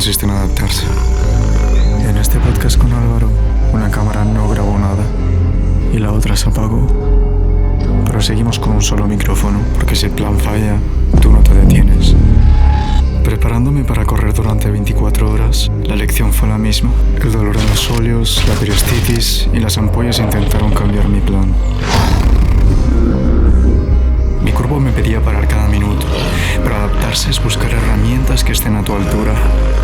consiste en adaptarse. En este podcast con Álvaro, una cámara no grabó nada y la otra se apagó. Pero seguimos con un solo micrófono, porque si el plan falla, tú no te detienes. Preparándome para correr durante 24 horas, la lección fue la misma. El dolor en los óleos, la peristitis y las ampollas intentaron cambiar mi plan. Mi cuerpo me pedía parar cada minuto, pero adaptarse es buscar herramientas que estén a tu altura.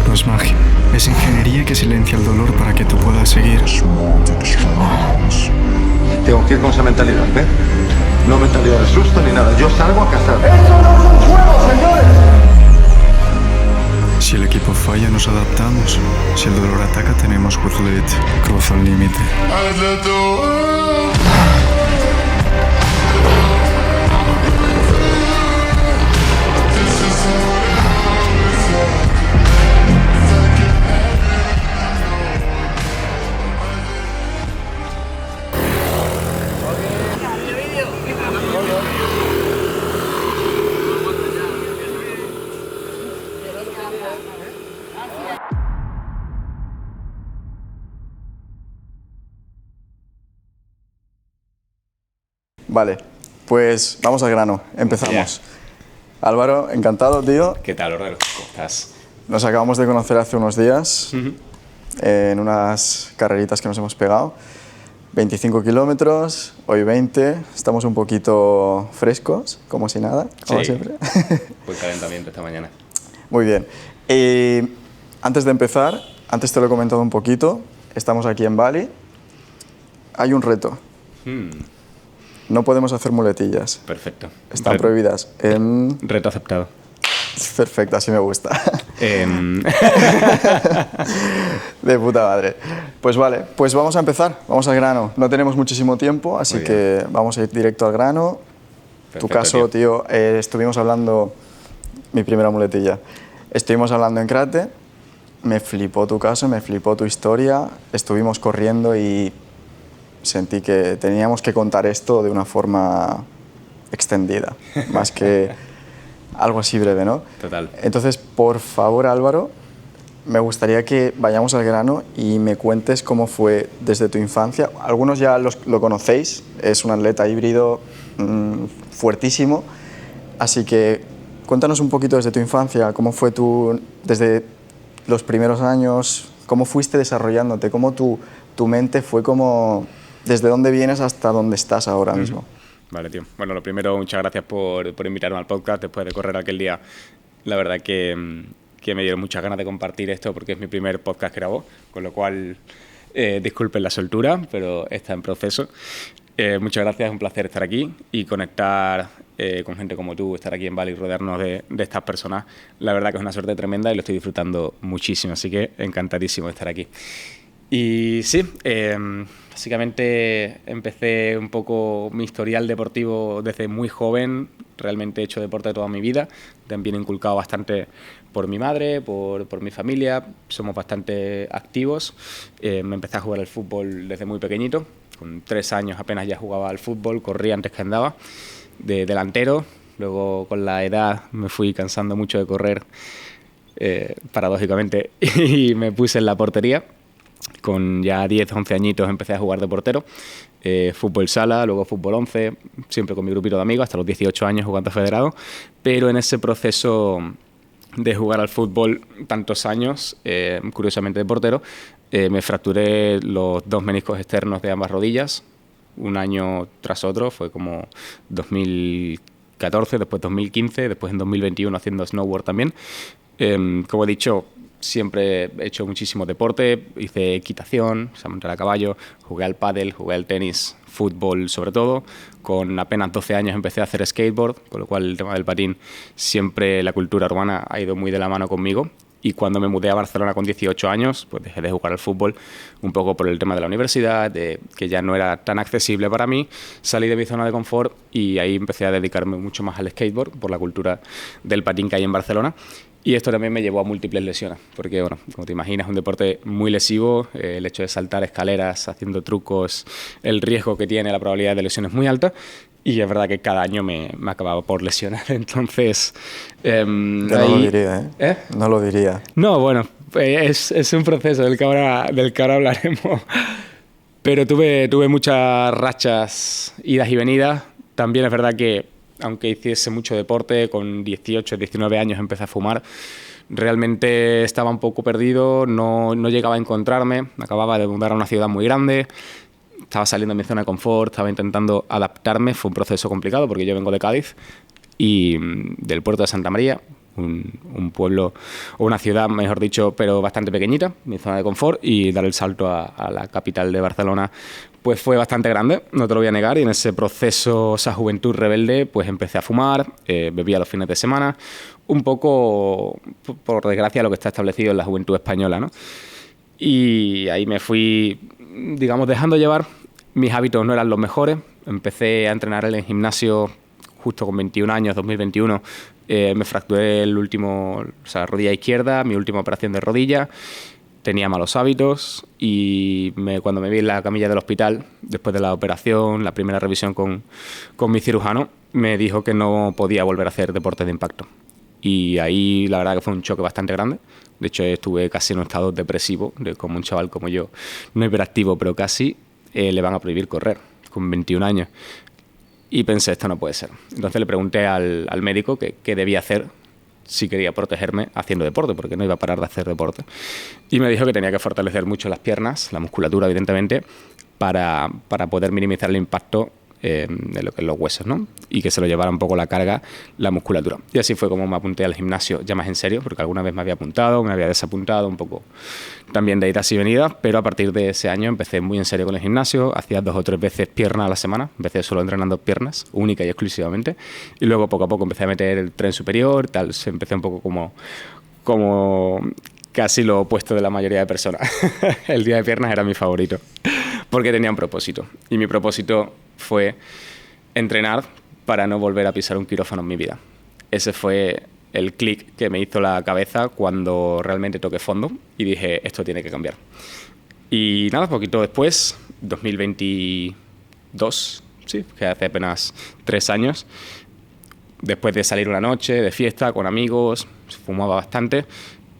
No es magia, es ingeniería que silencia el dolor para que tú puedas seguir. Tengo que ir con esa mentalidad, ¿eh? No mentalidad de susto ni nada, yo salgo a cazar. ¡Esto no es un juego, señores! Si el equipo falla, nos adaptamos. Si el dolor ataca, tenemos With Lit. Cruza el límite. Vale, pues vamos al grano, empezamos. Álvaro, encantado, tío. ¿Qué tal, Ordero? ¿Cómo estás? Nos acabamos de conocer hace unos días en unas carreritas que nos hemos pegado. 25 kilómetros, hoy 20, estamos un poquito frescos, como si nada, como siempre. Buen calentamiento esta mañana. Muy bien. Antes de empezar, antes te lo he comentado un poquito, estamos aquí en Bali. Hay un reto. No podemos hacer muletillas. Perfecto. Están prohibidas. Reto aceptado. Perfecto, así me gusta. De puta madre. Pues vale, pues vamos a empezar, vamos al grano. No tenemos muchísimo tiempo, así que vamos a ir directo al grano. Perfecto, Tu caso, tío, estuvimos hablando, mi primera muletilla, estuvimos hablando en Crate, me flipó tu caso, me flipó tu historia, estuvimos corriendo y sentí que teníamos que contar esto de una forma extendida, más que algo así breve, ¿no? Total. Entonces, por favor, Álvaro, me gustaría que vayamos al grano y me cuentes cómo fue desde tu infancia. Algunos ya lo conocéis, es un atleta híbrido fuertísimo, así que cuéntanos un poquito desde tu infancia, cómo fue desde los primeros años, cómo fuiste desarrollándote, cómo tu mente fue como desde dónde vienes hasta dónde estás ahora mismo. Vale, tío. Bueno, lo primero, muchas gracias por invitarme al podcast después de correr aquel día. La verdad que me dieron muchas ganas de compartir esto porque es mi primer podcast que grabo, con lo cual disculpen la soltura, pero está en proceso. Muchas gracias, es un placer estar aquí y conectar con gente como tú, estar aquí en Bali y rodearnos de estas personas. La verdad que es una suerte tremenda y lo estoy disfrutando muchísimo, así que encantadísimo de estar aquí. Y sí, básicamente empecé un poco mi historial deportivo desde muy joven. Realmente he hecho deporte toda mi vida, también inculcado bastante por mi madre, por mi familia. Somos bastante activos. Me empecé a jugar al fútbol desde muy pequeñito. Con 3 años apenas ya jugaba al fútbol, corría antes que andaba, de delantero. Luego con la edad me fui cansando mucho de correr, paradójicamente, y me puse en la portería. Con ya 10, 11 añitos empecé a jugar de portero, fútbol sala, luego fútbol 11, siempre con mi grupito de amigos, hasta los 18 años jugando federado, pero en ese proceso de jugar al fútbol tantos años, curiosamente de portero, me fracturé los 2 meniscos externos de ambas rodillas, un año tras otro, fue como 2014, después 2015, después en 2021 haciendo snowboard también. Como he dicho, siempre he hecho muchísimo deporte, hice equitación, montar a caballo, jugué al pádel, jugué al tenis, fútbol sobre todo. Con apenas 12 años empecé a hacer skateboard, con lo cual el tema del patín, siempre la cultura urbana ha ido muy de la mano conmigo. Y cuando me mudé a Barcelona con 18 años, pues dejé de jugar al fútbol un poco por el tema de la universidad, que ya no era tan accesible para mí. Salí de mi zona de confort y ahí empecé a dedicarme mucho más al skateboard por la cultura del patín que hay en Barcelona. Y esto también me llevó a múltiples lesiones, porque, bueno, como te imaginas, es un deporte muy lesivo. El hecho de saltar escaleras, haciendo trucos, el riesgo que tiene, la probabilidad de lesión es muy alta. Y es verdad que cada año me acababa por lesionar. Entonces... No lo diría, ¿eh? No lo diría. No, bueno, Pues es un proceso del que ahora hablaremos. Pero tuve muchas rachas, idas y venidas. También es verdad que, aunque hiciese mucho deporte, con 18, 19 años empecé a fumar. Realmente estaba un poco perdido, no llegaba a encontrarme. Me acababa de mudar a una ciudad muy grande. Estaba saliendo de mi zona de confort, estaba intentando adaptarme. Fue un proceso complicado porque yo vengo de Cádiz y del puerto de Santa María, un pueblo o una ciudad, mejor dicho, pero bastante pequeñita, mi zona de confort, y dar el salto a la capital de Barcelona pues fue bastante grande, no te lo voy a negar, y en ese proceso, esa juventud rebelde, pues empecé a fumar, bebía los fines de semana, un poco, por desgracia, lo que está establecido en la juventud española, ¿no? Y ahí me fui, digamos, dejando llevar. Mis hábitos no eran los mejores. Empecé a entrenar en el gimnasio justo con 21 años, 2021. Me fracturé la rodilla izquierda, mi última operación de rodilla. Tenía malos hábitos y cuando me vi en la camilla del hospital, después de la operación, la primera revisión con mi cirujano, me dijo que no podía volver a hacer deporte de impacto. Y ahí la verdad que fue un choque bastante grande. De hecho, estuve casi en un estado depresivo, como un chaval como yo, no hiperactivo, pero casi, le van a prohibir correr con 21 años. Y pensé, esto no puede ser. Entonces le pregunté al médico qué debía hacer si quería protegerme haciendo deporte, porque no iba a parar de hacer deporte. Y me dijo que tenía que fortalecer mucho las piernas, la musculatura, evidentemente, para poder minimizar el impacto de lo que es los huesos, ¿no? Y que se lo llevara un poco la carga, la musculatura. Y así fue como me apunté al gimnasio ya más en serio, porque alguna vez me había apuntado, me había desapuntado, un poco también de idas y venidas, pero a partir de ese año empecé muy en serio con el gimnasio, hacía 2 o 3 veces piernas a la semana, empecé solo entrenando piernas, única y exclusivamente, y luego poco a poco empecé a meter el tren superior, tal, se empecé un poco como casi lo opuesto de la mayoría de personas. El día de piernas era mi favorito, porque tenía un propósito, y mi propósito fue entrenar para no volver a pisar un quirófano en mi vida. Ese fue el clic que me hizo la cabeza cuando realmente toqué fondo y dije, esto tiene que cambiar. Y nada, poquito después, 2022, sí, que hace apenas 3 años, después de salir una noche de fiesta con amigos, fumaba bastante,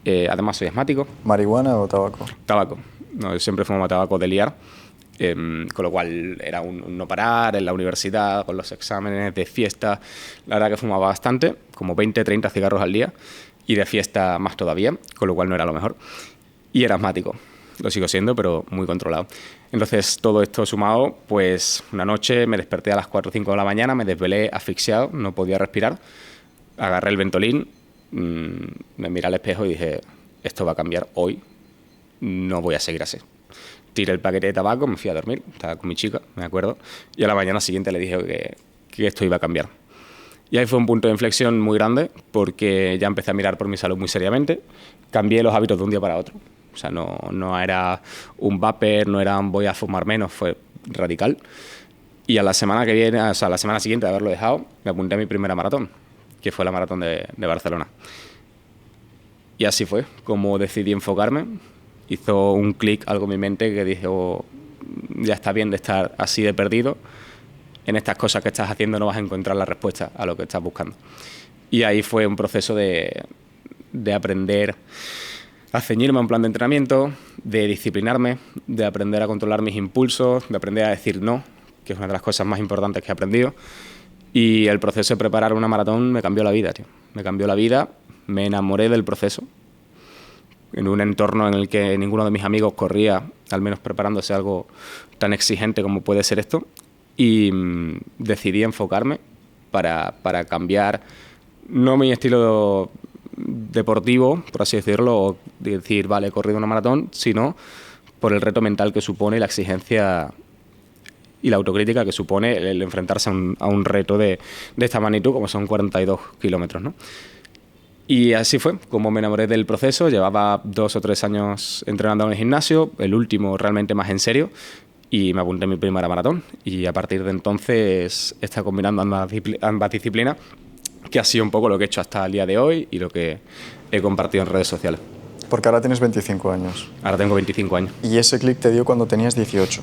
además soy asmático. ¿Marihuana o tabaco? Tabaco. No, yo siempre fumaba tabaco de liar. Con lo cual era un no parar en la universidad, con los exámenes de fiesta. La verdad que fumaba bastante, como 20, 30 cigarros al día, y de fiesta más todavía, con lo cual no era lo mejor. Y era asmático, lo sigo siendo, pero muy controlado. Entonces todo esto sumado, pues una noche me desperté a las 4 o 5 de la mañana, me desvelé asfixiado, no podía respirar, agarré el Ventolin, me miré al espejo y dije, esto va a cambiar hoy, no voy a seguir así. Tiré el paquete de tabaco, me fui a dormir, estaba con mi chica, me acuerdo, y a la mañana siguiente le dije que esto iba a cambiar. Y ahí fue un punto de inflexión muy grande, porque ya empecé a mirar por mi salud muy seriamente, cambié los hábitos de un día para otro, o sea, no era un vapor, no era un voy a fumar menos, fue radical. Y a la semana que viene, o sea, a la semana siguiente de haberlo dejado, me apunté a mi primera maratón, que fue la maratón de Barcelona. Y así fue como decidí enfocarme. Hizo un clic algo en mi mente que dije, ya está bien de estar así de perdido. En estas cosas que estás haciendo no vas a encontrar la respuesta a lo que estás buscando. Y ahí fue un proceso de aprender a ceñirme a un plan de entrenamiento, de disciplinarme, de aprender a controlar mis impulsos, de aprender a decir no, que es una de las cosas más importantes que he aprendido. Y el proceso de preparar una maratón me cambió la vida, tío. Me cambió la vida, me enamoré del proceso. En un entorno en el que ninguno de mis amigos corría, al menos preparándose algo tan exigente como puede ser esto, y decidí enfocarme para cambiar, no mi estilo deportivo, por así decirlo, o decir, vale, he corrido una maratón, sino por el reto mental que supone, la exigencia y la autocrítica que supone el enfrentarse a un reto de esta magnitud, como son 42 kilómetros, ¿no? Y así fue como me enamoré del proceso. Llevaba 2 o 3 años entrenando en el gimnasio, el último realmente más en serio, y me apunté a mi primera maratón. Y a partir de entonces he estado combinando ambas disciplinas, que ha sido un poco lo que he hecho hasta el día de hoy y lo que he compartido en redes sociales. Porque ahora tienes 25 años. Ahora tengo 25 años. ¿Y ese clic te dio cuando tenías 18?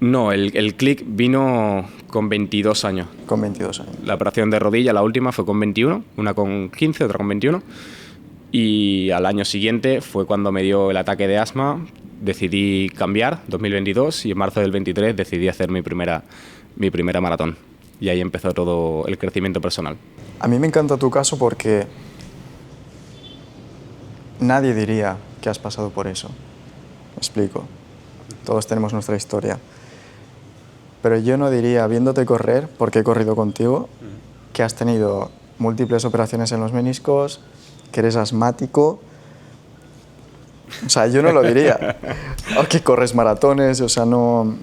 No, el clic vino con 22 años. Con 22 años. La operación de rodilla, la última, fue con 21, una con 15, otra con 21. Y al año siguiente fue cuando me dio el ataque de asma, decidí cambiar, 2022, y en marzo del 23 decidí hacer mi primera maratón. Y ahí empezó todo el crecimiento personal. A mí me encanta tu caso porque nadie diría que has pasado por eso. Me explico. Todos tenemos nuestra historia. Pero yo no diría, viéndote correr, porque he corrido contigo, que has tenido múltiples operaciones en los meniscos, que eres asmático. O sea, yo no lo diría. O que corres maratones, o sea, no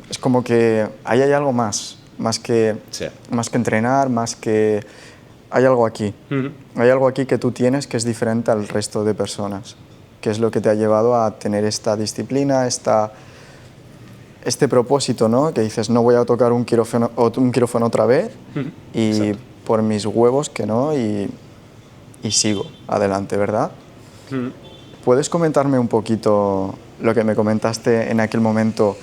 es como que ahí hay algo más que entrenar, más que... Hay algo aquí. Hay algo aquí que tú tienes que es diferente al resto de personas, que es lo que te ha llevado a tener esta disciplina, este propósito, ¿no? Que dices, no voy a tocar un quirófano otra vez y exacto, por mis huevos que no, y sigo adelante, ¿verdad? ¿Puedes comentarme un poquito lo que me comentaste en aquel momento?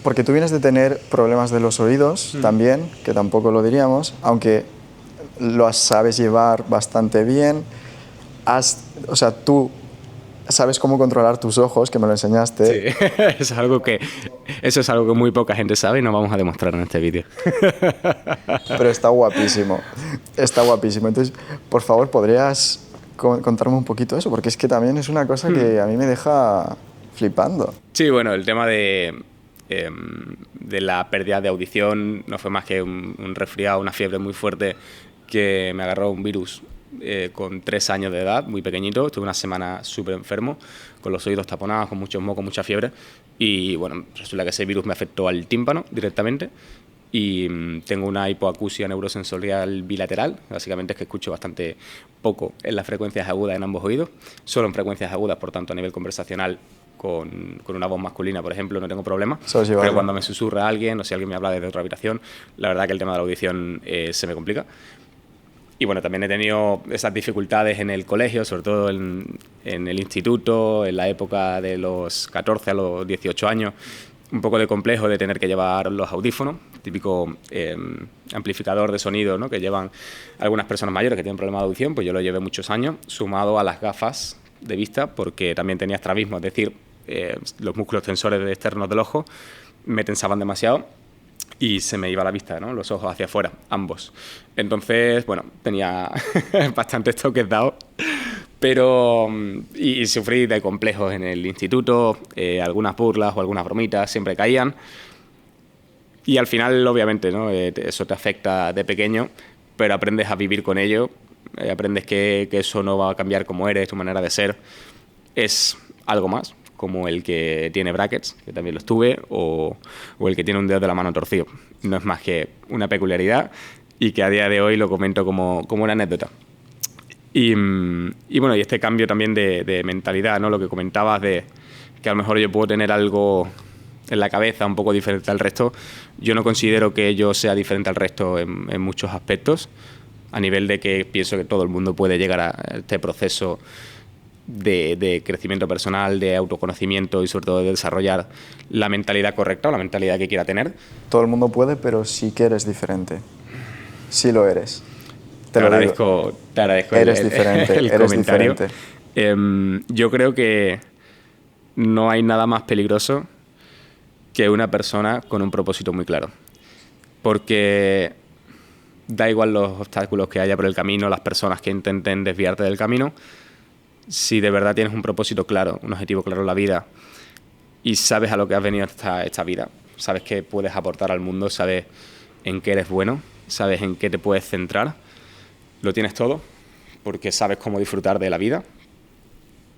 Porque tú vienes de tener problemas de los oídos también, que tampoco lo diríamos, aunque lo sabes llevar bastante bien. O sea, tú sabes cómo controlar tus ojos, que me lo enseñaste. Sí, eso es algo que muy poca gente sabe y no vamos a demostrar en este vídeo. Pero está guapísimo, está guapísimo. Entonces, por favor, ¿podrías contarme un poquito eso? Porque es que también es una cosa que a mí me deja flipando. Sí, bueno, el tema de la pérdida de audición no fue más que un resfriado, una fiebre muy fuerte que me agarró un virus con 3 años de edad, muy pequeñito. Estuve una semana súper enfermo, con los oídos taponados, con muchos mocos, mucha fiebre. Y bueno, resulta que ese virus me afectó al tímpano directamente. Y tengo una hipoacusia neurosensorial bilateral. Básicamente es que escucho bastante poco en las frecuencias agudas en ambos oídos. Solo en frecuencias agudas, por tanto, a nivel conversacional, con una voz masculina, por ejemplo, no tengo problema. Pero cuando me susurra alguien o si alguien me habla desde otra habitación, la verdad que el tema de la audición se me complica. Y bueno, también he tenido esas dificultades en el colegio, sobre todo en el instituto, en la época de los 14 a los 18 años. Un poco de complejo de tener que llevar los audífonos, típico amplificador de sonido, ¿no?, que llevan algunas personas mayores que tienen problemas de audición. Pues yo lo llevé muchos años, sumado a las gafas de vista, porque también tenía estrabismo, es decir, los músculos tensores externos del ojo me tensaban demasiado y se me iba la vista, ¿no?, los ojos hacia afuera, ambos. Entonces, bueno, tenía bastantes toques dados, pero y sufrí de complejos en el instituto, algunas burlas o algunas bromitas siempre caían. Y al final, obviamente, ¿no?, eso te afecta de pequeño, pero aprendes a vivir con ello, aprendes que eso no va a cambiar como eres, tu manera de ser. Es algo más, como el que tiene brackets, que también los tuve, o el que tiene un dedo de la mano torcido. No es más que una peculiaridad y que a día de hoy lo comento como una anécdota. Y bueno, y este cambio también de mentalidad, ¿no?, lo que comentabas de que a lo mejor yo puedo tener algo en la cabeza un poco diferente al resto. Yo no considero que yo sea diferente al resto en muchos aspectos, a nivel de que pienso que todo el mundo puede llegar a este proceso de crecimiento personal, de autoconocimiento y sobre todo de desarrollar la mentalidad correcta o la mentalidad que quiera tener. Todo el mundo puede, pero sí que eres diferente. Sí lo eres. Te agradezco eres diferente, el eres comentario. Diferente. Yo creo que no hay nada más peligroso que una persona con un propósito muy claro. Porque da igual los obstáculos que haya por el camino, las personas que intenten desviarte del camino. Si de verdad tienes un propósito claro, un objetivo claro en la vida y sabes a lo que has venido esta vida, sabes qué puedes aportar al mundo, sabes en qué eres bueno, sabes en qué te puedes centrar, lo tienes todo, porque sabes cómo disfrutar de la vida,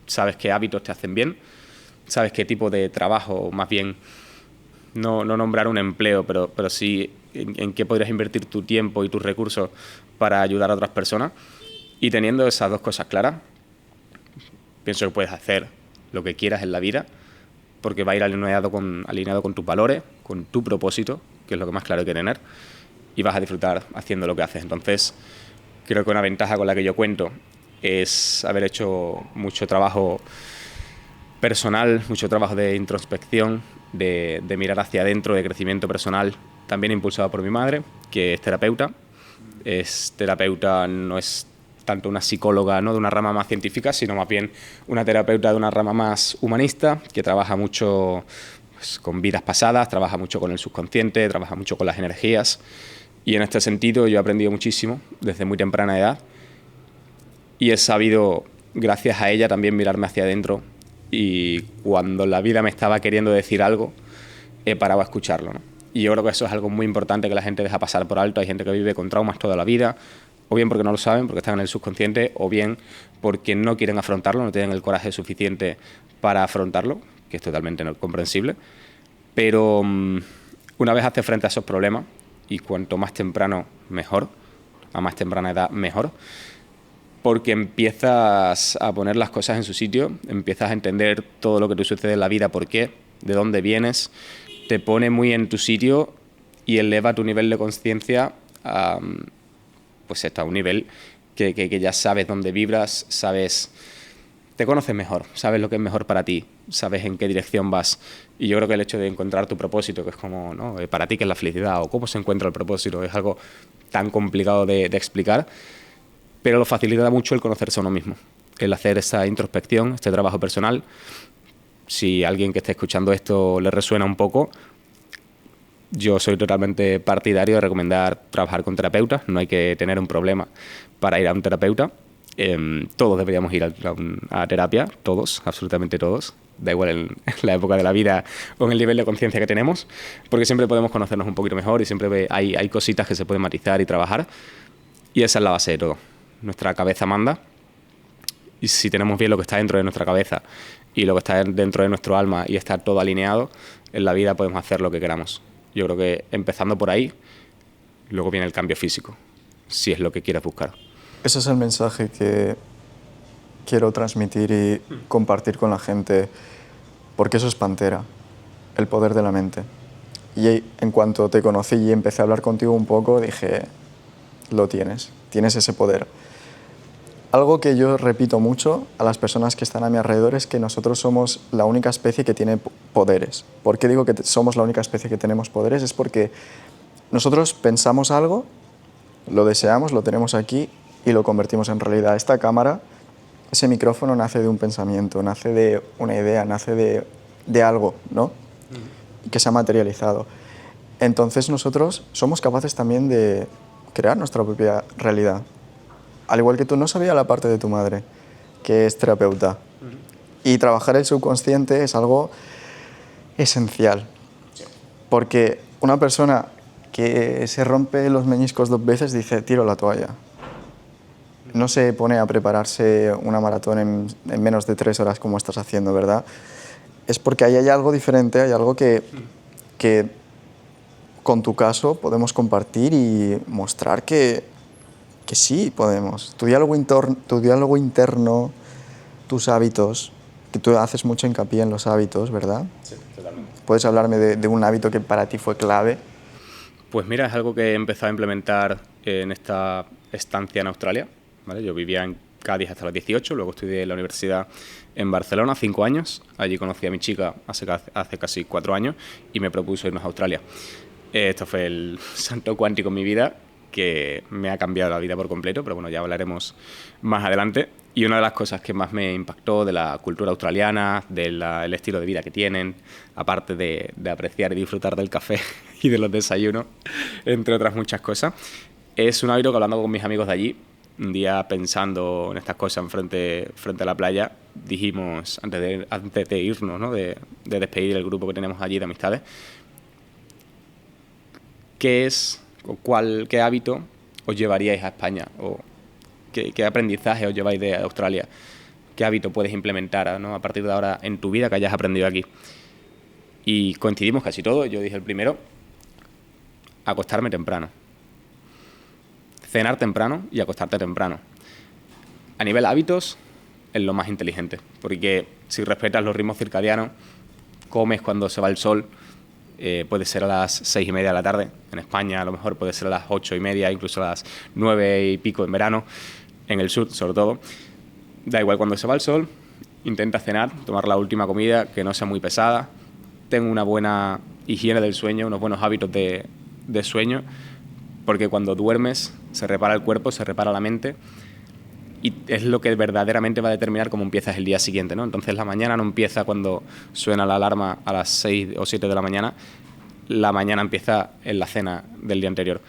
sabes qué hábitos te hacen bien, sabes qué tipo de trabajo, más bien no nombrar un empleo, pero sí en qué podrías invertir tu tiempo y tus recursos para ayudar a otras personas. Y teniendo esas dos cosas claras, pienso que puedes hacer lo que quieras en la vida, porque va a ir alineado con tus valores, con tu propósito, que es lo que más claro hay que tener, y vas a disfrutar haciendo lo que haces. Entonces, creo que una ventaja con la que yo cuento es haber hecho mucho trabajo personal, mucho trabajo de introspección, de mirar hacia adentro, de crecimiento personal, también impulsado por mi madre, que es terapeuta. Es terapeuta, no es tanto una psicóloga, ¿no?, de una rama más científica, sino más bien una terapeuta de una rama más humanista, que trabaja mucho pues, con vidas pasadas, trabaja mucho con el subconsciente, trabaja mucho con las energías. Y en este sentido yo he aprendido muchísimo desde muy temprana edad y he sabido, gracias a ella, también mirarme hacia adentro, y cuando la vida me estaba queriendo decir algo, he parado a escucharlo, ¿no? Y yo creo que eso es algo muy importante que la gente deja pasar por alto. Hay gente que vive con traumas toda la vida, o bien porque no lo saben, porque están en el subconsciente, o bien porque no quieren afrontarlo, no tienen el coraje suficiente para afrontarlo, que es totalmente comprensible. Pero una vez haces frente a esos problemas, y cuanto más temprano, mejor, a más temprana edad, mejor, porque empiezas a poner las cosas en su sitio, empiezas a entender todo lo que te sucede en la vida, por qué, de dónde vienes, te pone muy en tu sitio y eleva tu nivel de conciencia a, pues a un nivel que ya sabes dónde vibras, sabes, te conoces mejor, sabes lo que es mejor para ti, sabes en qué dirección vas. Y yo creo que el hecho de encontrar tu propósito, que es como, ¿no?, para ti qué es la felicidad o cómo se encuentra el propósito, es algo tan complicado de explicar, pero lo facilita mucho el conocerse a uno mismo, el hacer esa introspección, este trabajo personal. Si a alguien que esté escuchando esto le resuena un poco, yo soy totalmente partidario de recomendar trabajar con terapeutas. No hay que tener un problema para ir a un terapeuta. Todos deberíamos ir a terapia, todos, absolutamente todos. Da igual en la época de la vida o en el nivel de conciencia que tenemos, porque siempre podemos conocernos un poquito mejor y siempre hay cositas que se pueden matizar y trabajar. Y esa es la base de todo. Nuestra cabeza manda, y si tenemos bien lo que está dentro de nuestra cabeza y lo que está dentro de nuestro alma y está todo alineado, en la vida podemos hacer lo que queramos. Yo creo que empezando por ahí, luego viene el cambio físico, si es lo que quieras buscar. Ese es el mensaje que quiero transmitir y compartir con la gente, porque eso es Pantera, el poder de la mente. Y en cuanto te conocí y empecé a hablar contigo un poco, dije, lo tienes ese poder. Algo que yo repito mucho a las personas que están a mi alrededor es que nosotros somos la única especie que tiene poderes. ¿Por qué digo que somos la única especie que tenemos poderes? Es porque nosotros pensamos algo, lo deseamos, lo tenemos aquí y lo convertimos en realidad. Esta cámara, ese micrófono nace de un pensamiento, nace de una idea, nace de algo, ¿no? Y que se ha materializado. Entonces nosotros somos capaces también de crear nuestra propia realidad. Al igual que tú, no sabía la parte de tu madre, que es terapeuta. Y trabajar el subconsciente es algo esencial. Porque una persona que se rompe los meniscos 2 veces dice, tiro la toalla. No se pone a prepararse una maratón en menos de 3 horas como estás haciendo, ¿verdad? Es porque ahí hay algo diferente, hay algo que con tu caso podemos compartir y mostrar que sí podemos. Tu diálogo interno, tus hábitos, que tú haces mucho hincapié en los hábitos, ¿verdad? Sí, totalmente. ¿Puedes hablarme de un hábito que para ti fue clave? Pues mira, es algo que he empezado a implementar en esta estancia en Australia, ¿vale? Yo vivía en Cádiz hasta los 18, luego estudié en la universidad en Barcelona 5 años. Allí conocí a mi chica hace casi 4 años y me propuso irnos a Australia. Esto fue el salto cuántico en mi vida, que me ha cambiado la vida por completo, pero bueno, ya hablaremos más adelante. Y una de las cosas que más me impactó de la cultura australiana, del estilo de vida que tienen, aparte de apreciar y disfrutar del café y de los desayunos, entre otras muchas cosas, es un hábito que, hablando con mis amigos de allí, un día pensando en estas cosas frente a la playa, dijimos, antes de irnos, ¿no?, de despedir el grupo que tenemos allí de amistades, ¿qué hábito os llevaríais a España? ¿O qué aprendizaje os lleváis de Australia? ¿Qué hábito puedes implementar, ¿no?, a partir de ahora en tu vida que hayas aprendido aquí? Y coincidimos casi todos. Yo dije el primero, acostarme temprano. Cenar temprano y acostarte temprano. A nivel hábitos, es lo más inteligente. Porque si respetas los ritmos circadianos, comes cuando se va el sol, puede ser a las 6:30 de la tarde. En España a lo mejor puede ser a las 8:30, incluso a las 9 y pico en verano, en el sur sobre todo. Da igual cuando se va el sol, intenta cenar, tomar la última comida que no sea muy pesada, ten una buena higiene del sueño, unos buenos hábitos de sueño, porque cuando duermes se repara el cuerpo, se repara la mente y es lo que verdaderamente va a determinar cómo empiezas el día siguiente, ¿no? Entonces la mañana no empieza cuando suena la alarma a las 6 o 7 de la mañana, la mañana empieza en la cena del día anterior.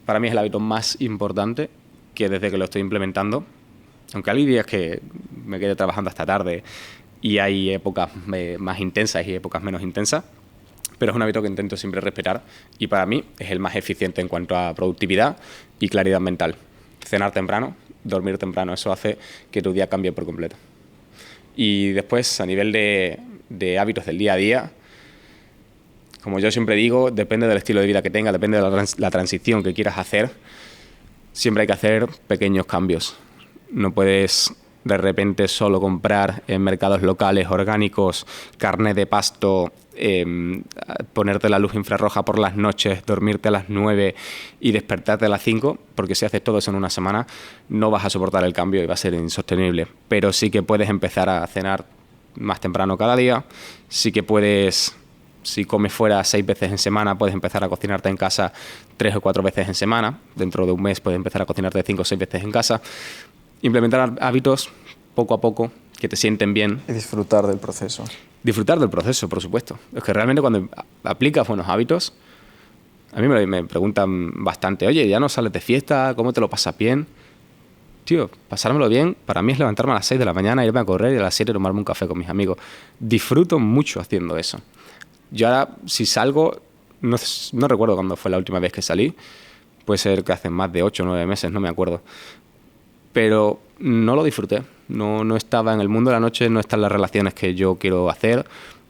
Para mí es el hábito más importante que desde que lo estoy implementando, aunque hay días que me quede trabajando hasta tarde y hay épocas más intensas y épocas menos intensas, pero es un hábito que intento siempre respetar y para mí es el más eficiente en cuanto a productividad y claridad mental. Cenar temprano, dormir temprano, eso hace que tu día cambie por completo. Y después, a nivel de hábitos del día a día, como yo siempre digo, depende del estilo de vida que tengas, depende de la transición que quieras hacer, siempre hay que hacer pequeños cambios. No puedes de repente solo comprar en mercados locales, orgánicos, carne de pasto, ponerte la luz infrarroja por las noches, dormirte a las 9 y despertarte a las 5, porque si haces todo eso en una semana no vas a soportar el cambio y va a ser insostenible. Pero sí que puedes empezar a cenar más temprano cada día, sí que puedes, si comes fuera 6 veces en semana, puedes empezar a cocinarte en casa 3 o 4 veces en semana. Dentro de un mes puedes empezar a cocinarte 5 o 6 veces en casa. Implementar hábitos poco a poco que te sienten bien. Y disfrutar del proceso. Disfrutar del proceso, por supuesto. Es que realmente cuando aplicas buenos hábitos, a mí me preguntan bastante, oye, ¿ya no sales de fiesta? ¿Cómo te lo pasas bien? Tío, pasármelo bien, para mí es levantarme a las 6 de la mañana, irme a correr y a las 7 tomarme un café con mis amigos. Disfruto mucho haciendo eso. Yo ahora, si salgo, no recuerdo cuándo fue la última vez que salí, puede ser que hace más de 8 o 9 meses, no me acuerdo. Pero no lo disfruté, no estaba en el mundo de la noche, no están las relaciones que yo quiero hacer,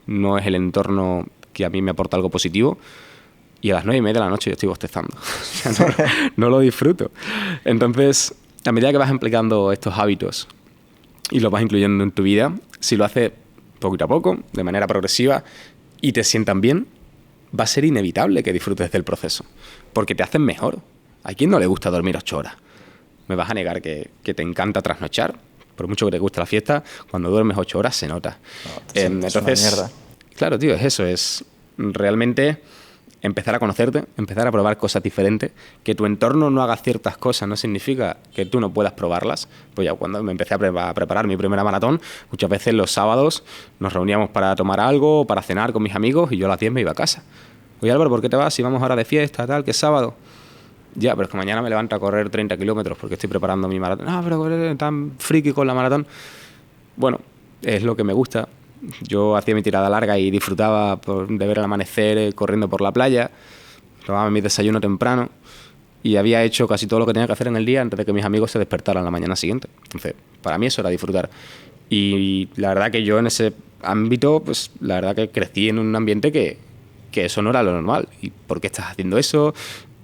no es el entorno que a mí me aporta algo positivo, y a las 9:30 de la noche yo estoy bostezando. O sea, no lo disfruto. Entonces, a medida que vas aplicando estos hábitos y los vas incluyendo en tu vida, si lo haces poquito a poco, de manera progresiva, y te sientan bien, va a ser inevitable que disfrutes del proceso, porque te hacen mejor. ¿A quién no le gusta dormir 8 horas? Me vas a negar que te encanta trasnochar, por mucho que te guste la fiesta, cuando duermes 8 horas se nota. No, entonces, es una mierda. Claro, tío, es eso, es realmente empezar a conocerte, empezar a probar cosas diferentes. Que tu entorno no haga ciertas cosas no significa que tú no puedas probarlas. Pues ya cuando me empecé a preparar mi primera maratón, muchas veces los sábados nos reuníamos para tomar algo, para cenar con mis amigos, y yo a las 10 me iba a casa. Oye, Álvaro, ¿por qué te vas? Si vamos ahora de fiesta, tal, que es sábado. Ya, pero es que mañana me levanto a correr 30 kilómetros porque estoy preparando mi maratón. No, pero eres tan friki con la maratón. Bueno, es lo que me gusta. Yo hacía mi tirada larga y disfrutaba de ver el amanecer corriendo por la playa. Tomaba mi desayuno temprano y había hecho casi todo lo que tenía que hacer en el día antes de que mis amigos se despertaran la mañana siguiente. Entonces, para mí eso era disfrutar. Y la verdad que yo en ese ámbito, pues la verdad que crecí en un ambiente que eso no era lo normal. ¿Y por qué estás haciendo eso?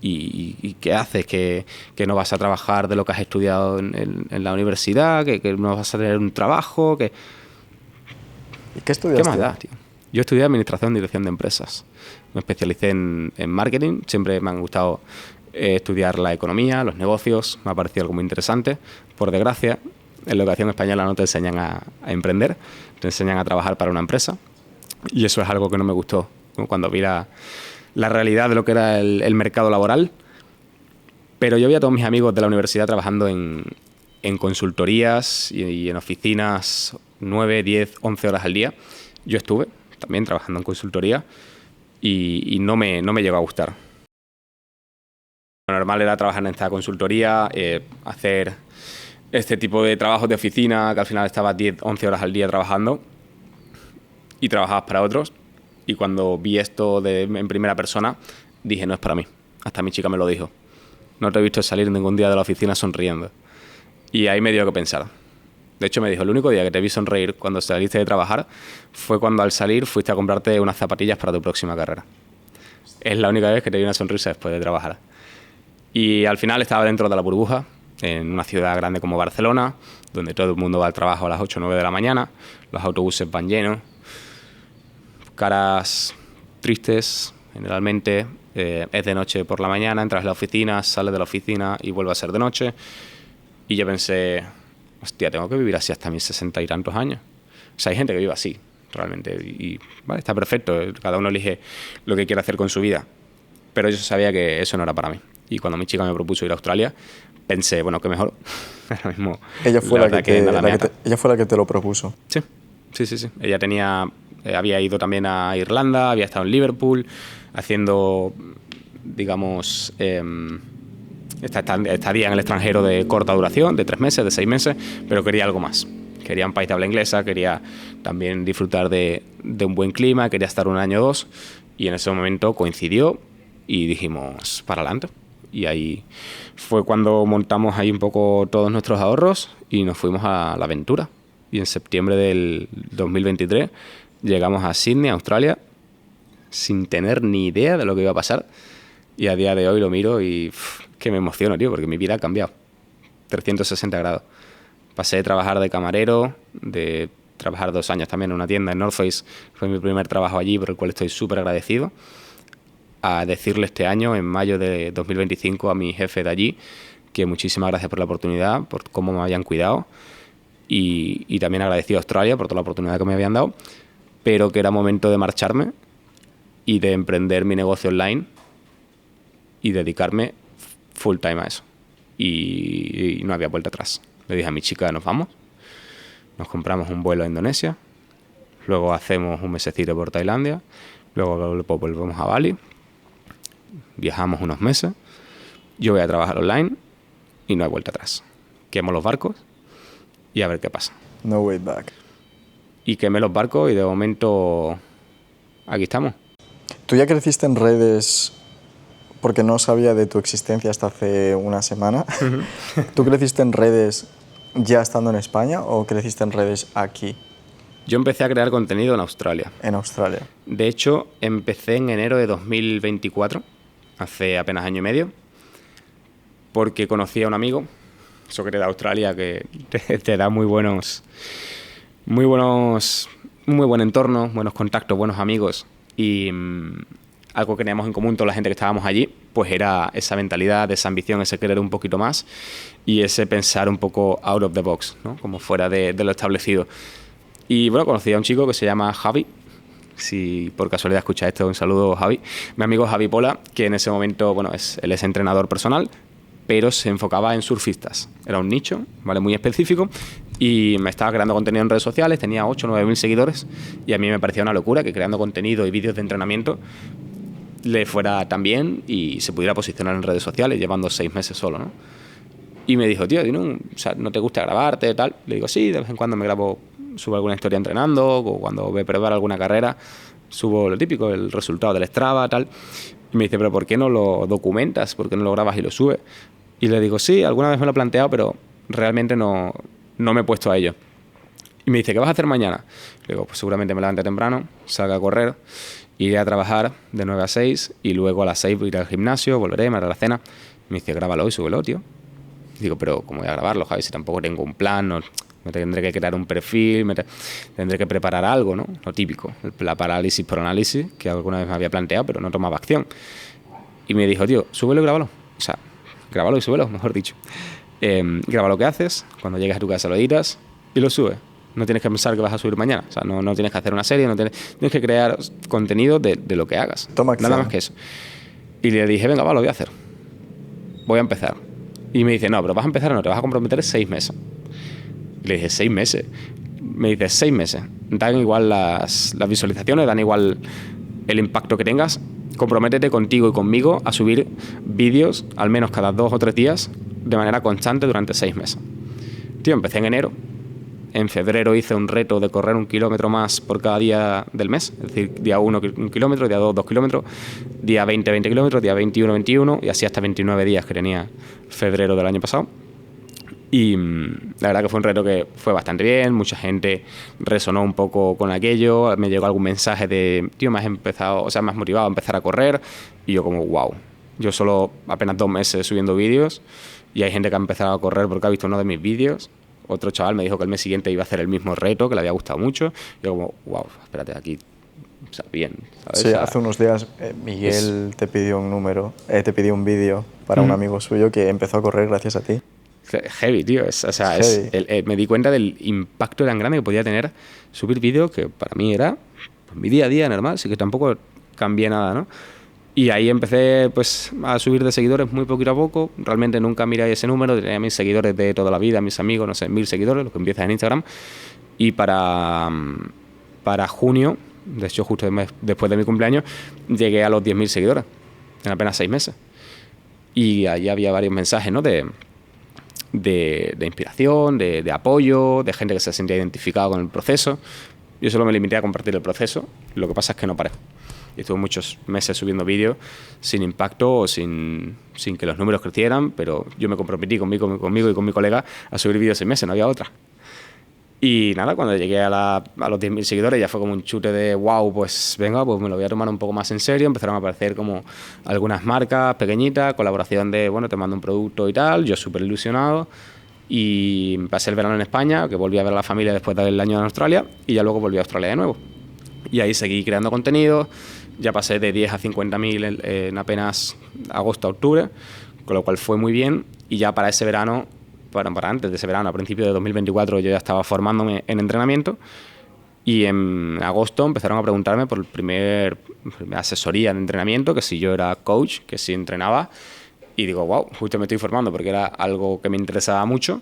¿Y qué haces? ¿Que no vas a trabajar de lo que has estudiado en la universidad? ¿Que no vas a tener un trabajo? ¿Y qué estudiaste? ¿Qué más da, tío? Yo estudié Administración y Dirección de Empresas. Me especialicé en marketing. Siempre me han gustado estudiar la economía, los negocios. Me ha parecido algo muy interesante. Por desgracia, en la educación española no te enseñan a emprender. Te enseñan a trabajar para una empresa. Y eso es algo que no me gustó. Cuando vi la realidad de lo que era el mercado laboral. Pero yo vi a todos mis amigos de la universidad trabajando en consultorías y en oficinas 9, 10, 11 horas al día. Yo estuve también trabajando en consultoría y no me llegó a gustar. Lo normal era trabajar en esta consultoría, hacer este tipo de trabajos de oficina, que al final estabas 10, 11 horas al día trabajando y trabajabas para otros. Y cuando vi esto en primera persona, dije, no es para mí. Hasta mi chica me lo dijo. No te he visto salir ningún día de la oficina sonriendo. Y ahí me dio que pensar. De hecho, me dijo, el único día que te vi sonreír cuando saliste de trabajar fue cuando al salir fuiste a comprarte unas zapatillas para tu próxima carrera. Es la única vez que te vi una sonrisa después de trabajar. Y al final estaba dentro de la burbuja, en una ciudad grande como Barcelona, donde todo el mundo va al trabajo a las 8 o 9 de la mañana, los autobuses van llenos, caras tristes, generalmente. Es de noche por la mañana, entras a la oficina, sales de la oficina y vuelve a ser de noche. Y yo pensé, hostia, tengo que vivir así hasta mis 60 y tantos años. O sea, hay gente que vive así, realmente. Y vale, está perfecto, cada uno elige lo que quiere hacer con su vida. Pero yo sabía que eso no era para mí. Y cuando mi chica me propuso ir a Australia, pensé, bueno, qué mejor. Ahora mismo, Ella fue verdad ella fue la que te lo propuso. Sí. Ella había ido también a Irlanda, había estado en Liverpool, haciendo, digamos, estadía en el extranjero de corta duración, de 3 meses, de 6 meses, pero quería algo más. Quería un país de habla inglesa, quería también disfrutar de un buen clima, quería estar 1 año o 2, y en ese momento coincidió y dijimos, para adelante. Y ahí fue cuando montamos ahí un poco todos nuestros ahorros y nos fuimos a la aventura. Y en septiembre del 2023 llegamos a Sydney, Australia, sin tener ni idea de lo que iba a pasar. Y a día de hoy lo miro y que me emociono, tío, porque mi vida ha cambiado 360 grados. Pasé de trabajar de camarero, de trabajar 2 años también en una tienda en North Face, fue mi primer trabajo allí, por el cual estoy súper agradecido, a decirle este año, en mayo de 2025, a mi jefe de allí, que muchísimas gracias por la oportunidad, por cómo me habían cuidado, y también agradecido a Australia por toda la oportunidad que me habían dado, pero que era momento de marcharme y de emprender mi negocio online y dedicarme full time a eso. Y no había vuelta atrás. Le dije a mi chica, nos vamos, nos compramos un vuelo a Indonesia, luego hacemos un mesecito por Tailandia, luego volvemos a Bali, viajamos unos meses, yo voy a trabajar online y no hay vuelta atrás. Quemo los barcos y a ver qué pasa. No way back. Y quemé los barcos y de momento aquí estamos. ¿Tú ya creciste en redes porque no sabía de tu existencia hasta hace una semana? ¿Tú creciste en redes ya estando en España o creciste en redes aquí, Yo empecé a crear contenido en Australia. en Australia? De hecho, empecé en enero de 2024, hace apenas año y medio, porque conocí a un amigo, eso que te da Australia, que te da muy buen entorno, buenos contactos, buenos amigos, y algo que teníamos en común toda la gente que estábamos allí, pues era esa mentalidad, esa ambición, ese querer un poquito más y ese pensar un poco out of the box, ¿no? Como fuera de lo establecido. Y bueno, conocí a un chico que se llama Javi. Si por casualidad escucha esto, un saludo, Javi. Mi amigo Javi Pola, que en ese momento, bueno, él es entrenador personal, pero se enfocaba en surfistas. Era un nicho, ¿vale? Muy específico, y me estaba creando contenido en redes sociales, tenía 8 o 9 mil seguidores, y a mí me parecía una locura que creando contenido y vídeos de entrenamiento le fuera tan bien y se pudiera posicionar en redes sociales llevando 6 meses solo, ¿no? Y me dijo, tío, ¿no te gusta grabarte, tal? Le digo, sí, de vez en cuando me grabo, subo alguna historia entrenando, o cuando voy a probar alguna carrera, subo lo típico, el resultado del Strava, tal. Y me dice, pero ¿por qué no lo documentas? ¿Por qué no lo grabas y lo subes? Y le digo, sí, alguna vez me lo he planteado, pero realmente no me he puesto a ello. Y me dice, ¿qué vas a hacer mañana? Le digo, pues seguramente me levante temprano, salga a correr, iré a trabajar de 9 a 6 y luego a las 6 iré al gimnasio, volveré, me haré la cena. Me dice, grábalo y súbelo, tío. Y digo, pero ¿cómo voy a grabarlo, Javi? Si tampoco tengo un plan, me tendré que crear un perfil, tendré que preparar algo, ¿no? Lo típico, la parálisis por análisis, que alguna vez me había planteado, pero no tomaba acción. Y me dijo, tío, súbelo y grábalo. O sea, grábalo y súbelo, mejor dicho. Graba lo que haces, cuando llegues a tu casa lo editas y lo subes. No tienes que pensar que vas a subir mañana. O sea, no tienes que hacer una serie, tienes que crear contenido de lo que hagas. Toma acción. Nada más que eso. Y le dije, venga, va, lo voy a hacer. Voy a empezar. Y me dice, no, pero vas a empezar o no, te vas a comprometer 6 meses. Y le dije, 6 meses. Me dice, 6 meses. Dan igual las visualizaciones, dan igual el impacto que tengas. Comprométete contigo y conmigo a subir vídeos al menos cada 2 o 3 días de manera constante durante 6 meses. Tío, empecé en enero. En febrero hice un reto de correr 1 kilómetro más por cada día del mes. Es decir, día 1 1 kilómetro, día 2 2 kilómetros, día 20 20 kilómetros, día 21 21 y así hasta 29 días que tenía febrero del año pasado. Y la verdad que fue un reto que fue bastante bien, mucha gente resonó un poco con aquello, me llegó algún mensaje de, tío, me has motivado a empezar a correr, y yo como, wow, yo solo apenas 2 meses subiendo vídeos y hay gente que ha empezado a correr porque ha visto uno de mis vídeos. Otro chaval me dijo que el mes siguiente iba a hacer el mismo reto, que le había gustado mucho. Yo como, wow, espérate, aquí, o sea, bien, ¿sabes? Sí, o sea, hace unos días Miguel te pidió un vídeo para un amigo suyo que empezó a correr gracias a ti. Heavy, tío. Me di cuenta del impacto tan grande que podía tener subir vídeos, que para mí era pues, mi día a día normal, así que tampoco cambié nada, ¿no? Y ahí empecé pues a subir de seguidores muy poquito a poco. Realmente nunca miré ese número, tenía mis seguidores de toda la vida, mis amigos, no sé, 1000 seguidores, lo que empieza en Instagram. Y para junio, de hecho justo después de mi cumpleaños, llegué a los 10.000 seguidores en apenas 6 meses. Y ahí había varios mensajes, ¿no? de inspiración, de apoyo, de gente que se sentía identificada con el proceso. Yo solo me limité a compartir el proceso, lo que pasa es que no paré. Y estuve muchos meses subiendo vídeos sin impacto o sin que los números crecieran, pero yo me comprometí conmigo y con mi colega a subir vídeos 6 meses, no había otra. Y nada, cuando llegué a los 10.000 seguidores ya fue como un chute de wow, pues venga, pues me lo voy a tomar un poco más en serio. Empezaron a aparecer como algunas marcas pequeñitas, colaboración de, bueno, te mando un producto y tal, yo súper ilusionado. Y pasé el verano en España, que volví a ver a la familia después del año en Australia, y ya luego volví a Australia de nuevo. Y ahí seguí creando contenido, ya pasé de 10 a 50.000 en apenas agosto a octubre, con lo cual fue muy bien. Y ya para ese verano, para antes de ese verano, a principios de 2024, yo ya estaba formándome en entrenamiento, y en agosto empezaron a preguntarme por primera asesoría de entrenamiento, que si yo era coach, que si entrenaba. Y digo, wow, justo me estoy formando porque era algo que me interesaba mucho,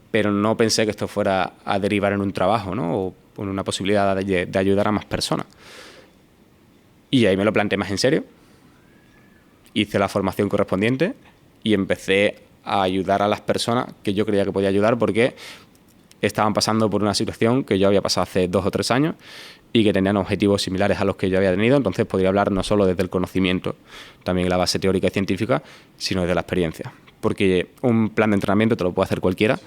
pero no pensé que esto fuera a derivar en un trabajo, ¿no? O en una posibilidad de ayudar a más personas. Y ahí me lo planteé más en serio. Hice la formación correspondiente y empecé a ayudar a las personas que yo creía que podía ayudar, porque estaban pasando por una situación que yo había pasado hace 2 o 3 años y que tenían objetivos similares a los que yo había tenido. Entonces podría hablar no solo desde el conocimiento, también la base teórica y científica, sino desde la experiencia. Porque un plan de entrenamiento te lo puede hacer cualquiera,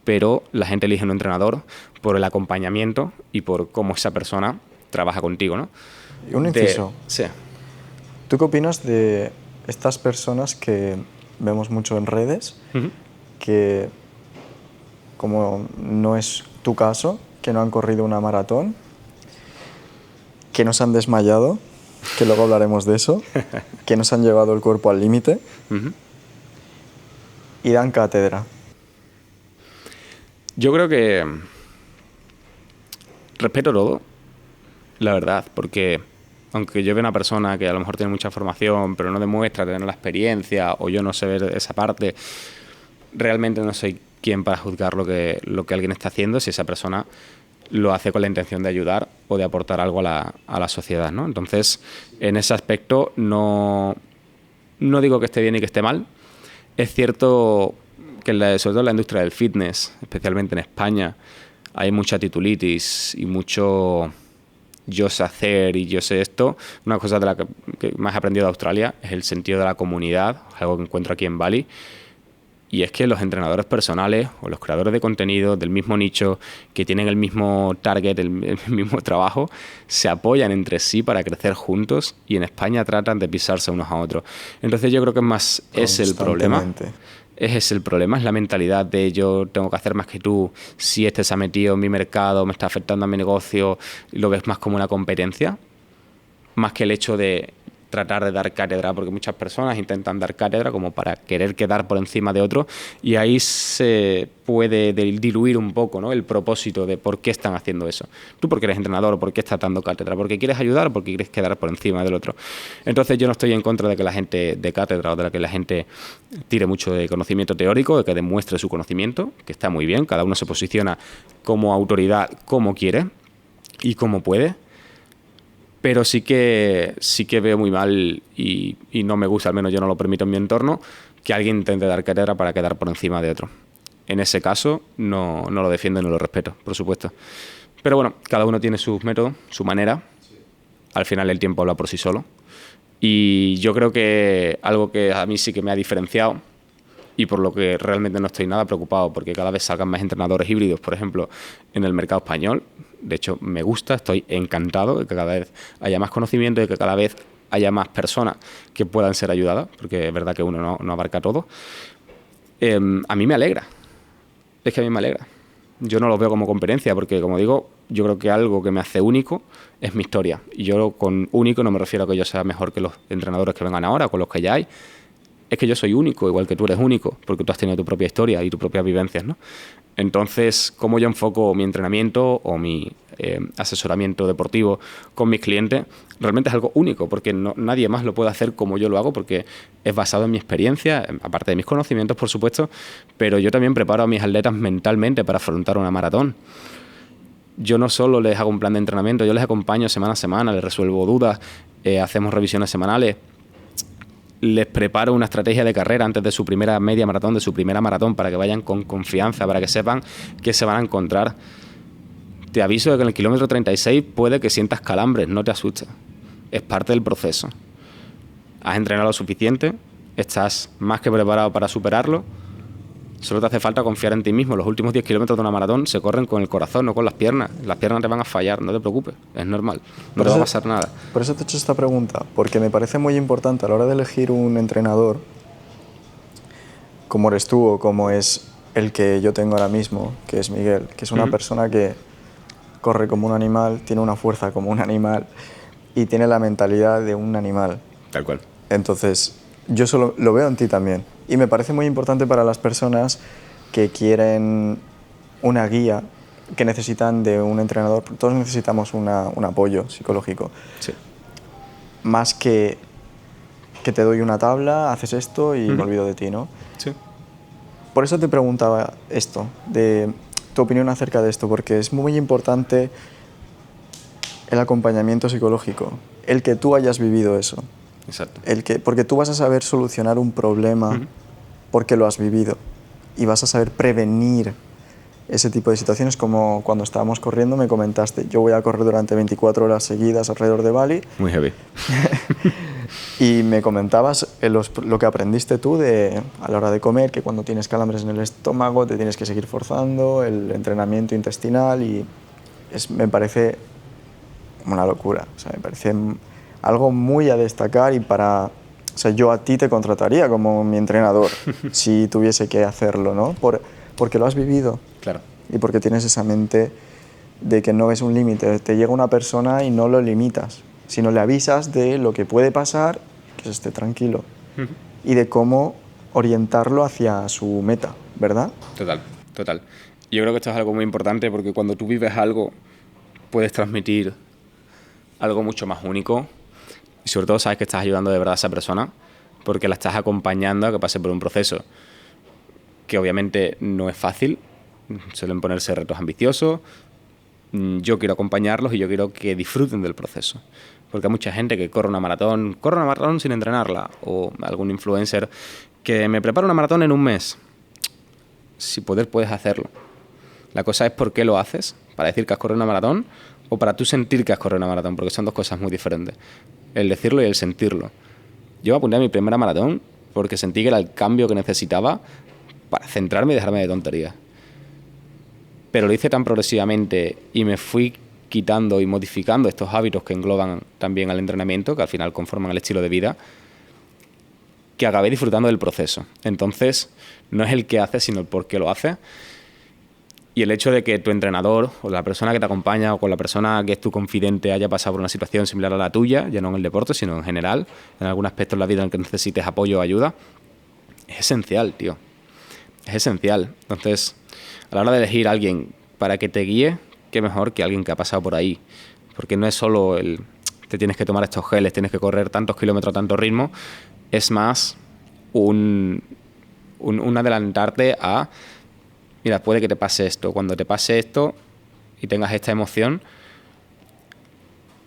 pero la gente elige un entrenador por el acompañamiento y por cómo esa persona trabaja contigo, ¿no? Y un inciso. Sí. ¿Tú qué opinas de estas personas que vemos mucho en redes, que, como no es tu caso, que no han corrido una maratón, que no se han desmayado, que luego hablaremos de eso, que no se han llevado el cuerpo al límite, y dan cátedra? Yo creo que respeto todo, la verdad, porque aunque yo vea una persona que a lo mejor tiene mucha formación, pero no demuestra tener la experiencia, o yo no sé ver esa parte, realmente no soy quien para juzgar lo que alguien está haciendo, si esa persona lo hace con la intención de ayudar o de aportar algo a la sociedad, ¿no? Entonces, en ese aspecto no digo que esté bien y que esté mal. Es cierto que sobre todo en la industria del fitness, especialmente en España, hay mucha titulitis y mucho yo sé hacer y yo sé esto. Una cosa de la que más he aprendido de Australia es el sentido de la comunidad, algo que encuentro aquí en Bali. Y es que los entrenadores personales o los creadores de contenido del mismo nicho, que tienen el mismo target, el mismo trabajo, se apoyan entre sí para crecer juntos, y en España tratan de pisarse unos a otros. Entonces yo creo que es el problema. Es el problema, es la mentalidad de yo tengo que hacer más que tú, si este se ha metido en mi mercado, me está afectando a mi negocio, lo ves más como una competencia, más que el hecho de tratar de dar cátedra, porque muchas personas intentan dar cátedra como para querer quedar por encima de otro, y ahí se puede diluir un poco, ¿no?, el propósito de por qué están haciendo eso. Tú porque eres entrenador, ¿por qué estás dando cátedra? ¿Porque quieres ayudar o porque quieres quedar por encima del otro? Entonces yo no estoy en contra de que la gente dé cátedra o de que la gente tire mucho de conocimiento teórico, de que demuestre su conocimiento, que está muy bien, cada uno se posiciona como autoridad como quiere y como puede. Pero sí que veo muy mal y no me gusta, al menos yo no lo permito en mi entorno, que alguien intente dar cátedra para quedar por encima de otro. En ese caso no lo defiendo y no lo respeto, por supuesto. Pero bueno, cada uno tiene sus métodos, su manera. Al final el tiempo habla por sí solo. Y yo creo que algo que a mí sí que me ha diferenciado, y por lo que realmente no estoy nada preocupado, porque cada vez salgan más entrenadores híbridos, por ejemplo, en el mercado español. De hecho, me gusta, estoy encantado de que cada vez haya más conocimiento y de que cada vez haya más personas que puedan ser ayudadas, porque es verdad que uno no abarca todo. A mí me alegra. Es que a mí me alegra. Yo no lo veo como competencia, porque, como digo, yo creo que algo que me hace único es mi historia. Y yo con único no me refiero a que yo sea mejor que los entrenadores que vengan ahora, con los que ya hay. es que yo soy único, igual que tú eres único, porque tú has tenido tu propia historia y tus propias vivencias, ¿no? Entonces, cómo yo enfoco mi entrenamiento o mi asesoramiento deportivo con mis clientes, realmente es algo único, porque nadie más lo puede hacer como yo lo hago, porque es basado en mi experiencia, aparte de mis conocimientos, por supuesto, pero yo también preparo a mis atletas mentalmente para afrontar una maratón. Yo no solo les hago un plan de entrenamiento, yo les acompaño semana a semana, les resuelvo dudas, hacemos revisiones semanales, les preparo una estrategia de carrera antes de su primera media maratón, de su primera maratón, para que vayan con confianza, para que sepan qué se van a encontrar. Te aviso de que en el kilómetro 36 puede que sientas calambres, no te asustes. Es parte del proceso. Has entrenado lo suficiente, estás más que preparado para superarlo. Solo te hace falta confiar en ti mismo. Los últimos 10 kilómetros de una maratón se corren con el corazón, no con las piernas. Las piernas te van a fallar, no te preocupes, es normal, no te va a pasar nada. Por eso te he hecho esta pregunta, porque me parece muy importante a la hora de elegir un entrenador, como eres tú o como es el que yo tengo ahora mismo, que es Miguel, que es una persona que corre como un animal, tiene una fuerza como un animal y tiene la mentalidad de un animal. Tal cual. Entonces, yo solo lo veo en ti también. Y me parece muy importante para las personas que quieren una guía, que necesitan de un entrenador. Todos necesitamos un apoyo psicológico. Sí. Más que te doy una tabla, haces esto y me olvido de ti, ¿no? Sí. Por eso te preguntaba esto, de tu opinión acerca de esto, porque es muy importante el acompañamiento psicológico, el que tú hayas vivido eso. Exacto. Porque tú vas a saber solucionar un problema porque lo has vivido y vas a saber prevenir ese tipo de situaciones, como cuando estábamos corriendo me comentaste, yo voy a correr durante 24 horas seguidas alrededor de Bali. Muy heavy. Y me comentabas lo que aprendiste tú a la hora de comer, que cuando tienes calambres en el estómago te tienes que seguir forzando, el entrenamiento intestinal, y me parece una locura. O sea, me parece algo muy a destacar, y o sea, yo a ti te contrataría como mi entrenador si tuviese que hacerlo, ¿no? Porque lo has vivido. Claro. Y porque tienes esa mente de que no ves un límite. Te llega una persona y no lo limitas, sino le avisas de lo que puede pasar, que esté tranquilo, y de cómo orientarlo hacia su meta, ¿verdad? Total. Yo creo que esto es algo muy importante, porque cuando tú vives algo, puedes transmitir algo mucho más único, y sobre todo sabes que estás ayudando de verdad a esa persona, porque la estás acompañando a que pase por un proceso que obviamente no es fácil. Suelen ponerse retos ambiciosos. Yo quiero acompañarlos y yo quiero que disfruten del proceso, porque hay mucha gente que corre una maratón sin entrenarla, o algún influencer que me prepara una maratón en un mes. Si puedes hacerlo. La cosa es por qué lo haces, para decir que has corrido una maratón o para tú sentir que has corrido una maratón, porque son dos cosas muy diferentes, el decirlo y el sentirlo. Yo me apunté a mi primera maratón porque sentí que era el cambio que necesitaba para centrarme y dejarme de tonterías. Pero lo hice tan progresivamente y me fui quitando y modificando estos hábitos que engloban también al entrenamiento, que al final conforman el estilo de vida, que acabé disfrutando del proceso. Entonces, no es el qué haces, sino el por qué lo haces. Y el hecho de que tu entrenador o la persona que te acompaña o con la persona que es tu confidente haya pasado por una situación similar a la tuya, ya no en el deporte, sino en general, en algún aspecto de la vida en el que necesites apoyo o ayuda, es esencial, tío. Es esencial. Entonces, a la hora de elegir a alguien para que te guíe, qué mejor que alguien que ha pasado por ahí. Porque no es solo te tienes que tomar estos geles, tienes que correr tantos kilómetros a tanto ritmo, es más un adelantarte a, mira, puede que te pase esto. Cuando te pase esto y tengas esta emoción,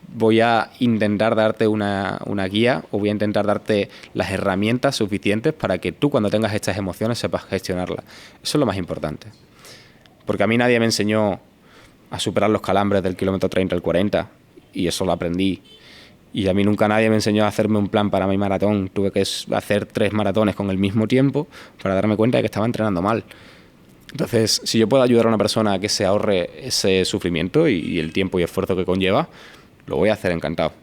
voy a intentar darte una guía, o voy a intentar darte las herramientas suficientes para que tú, cuando tengas estas emociones, sepas gestionarlas. Eso es lo más importante. Porque a mí nadie me enseñó a superar los calambres del kilómetro 30 al 40, y eso lo aprendí. Y a mí nunca nadie me enseñó a hacerme un plan para mi maratón. Tuve que hacer 3 maratones con el mismo tiempo para darme cuenta de que estaba entrenando mal. Entonces, si yo puedo ayudar a una persona a que se ahorre ese sufrimiento y el tiempo y esfuerzo que conlleva, lo voy a hacer encantado.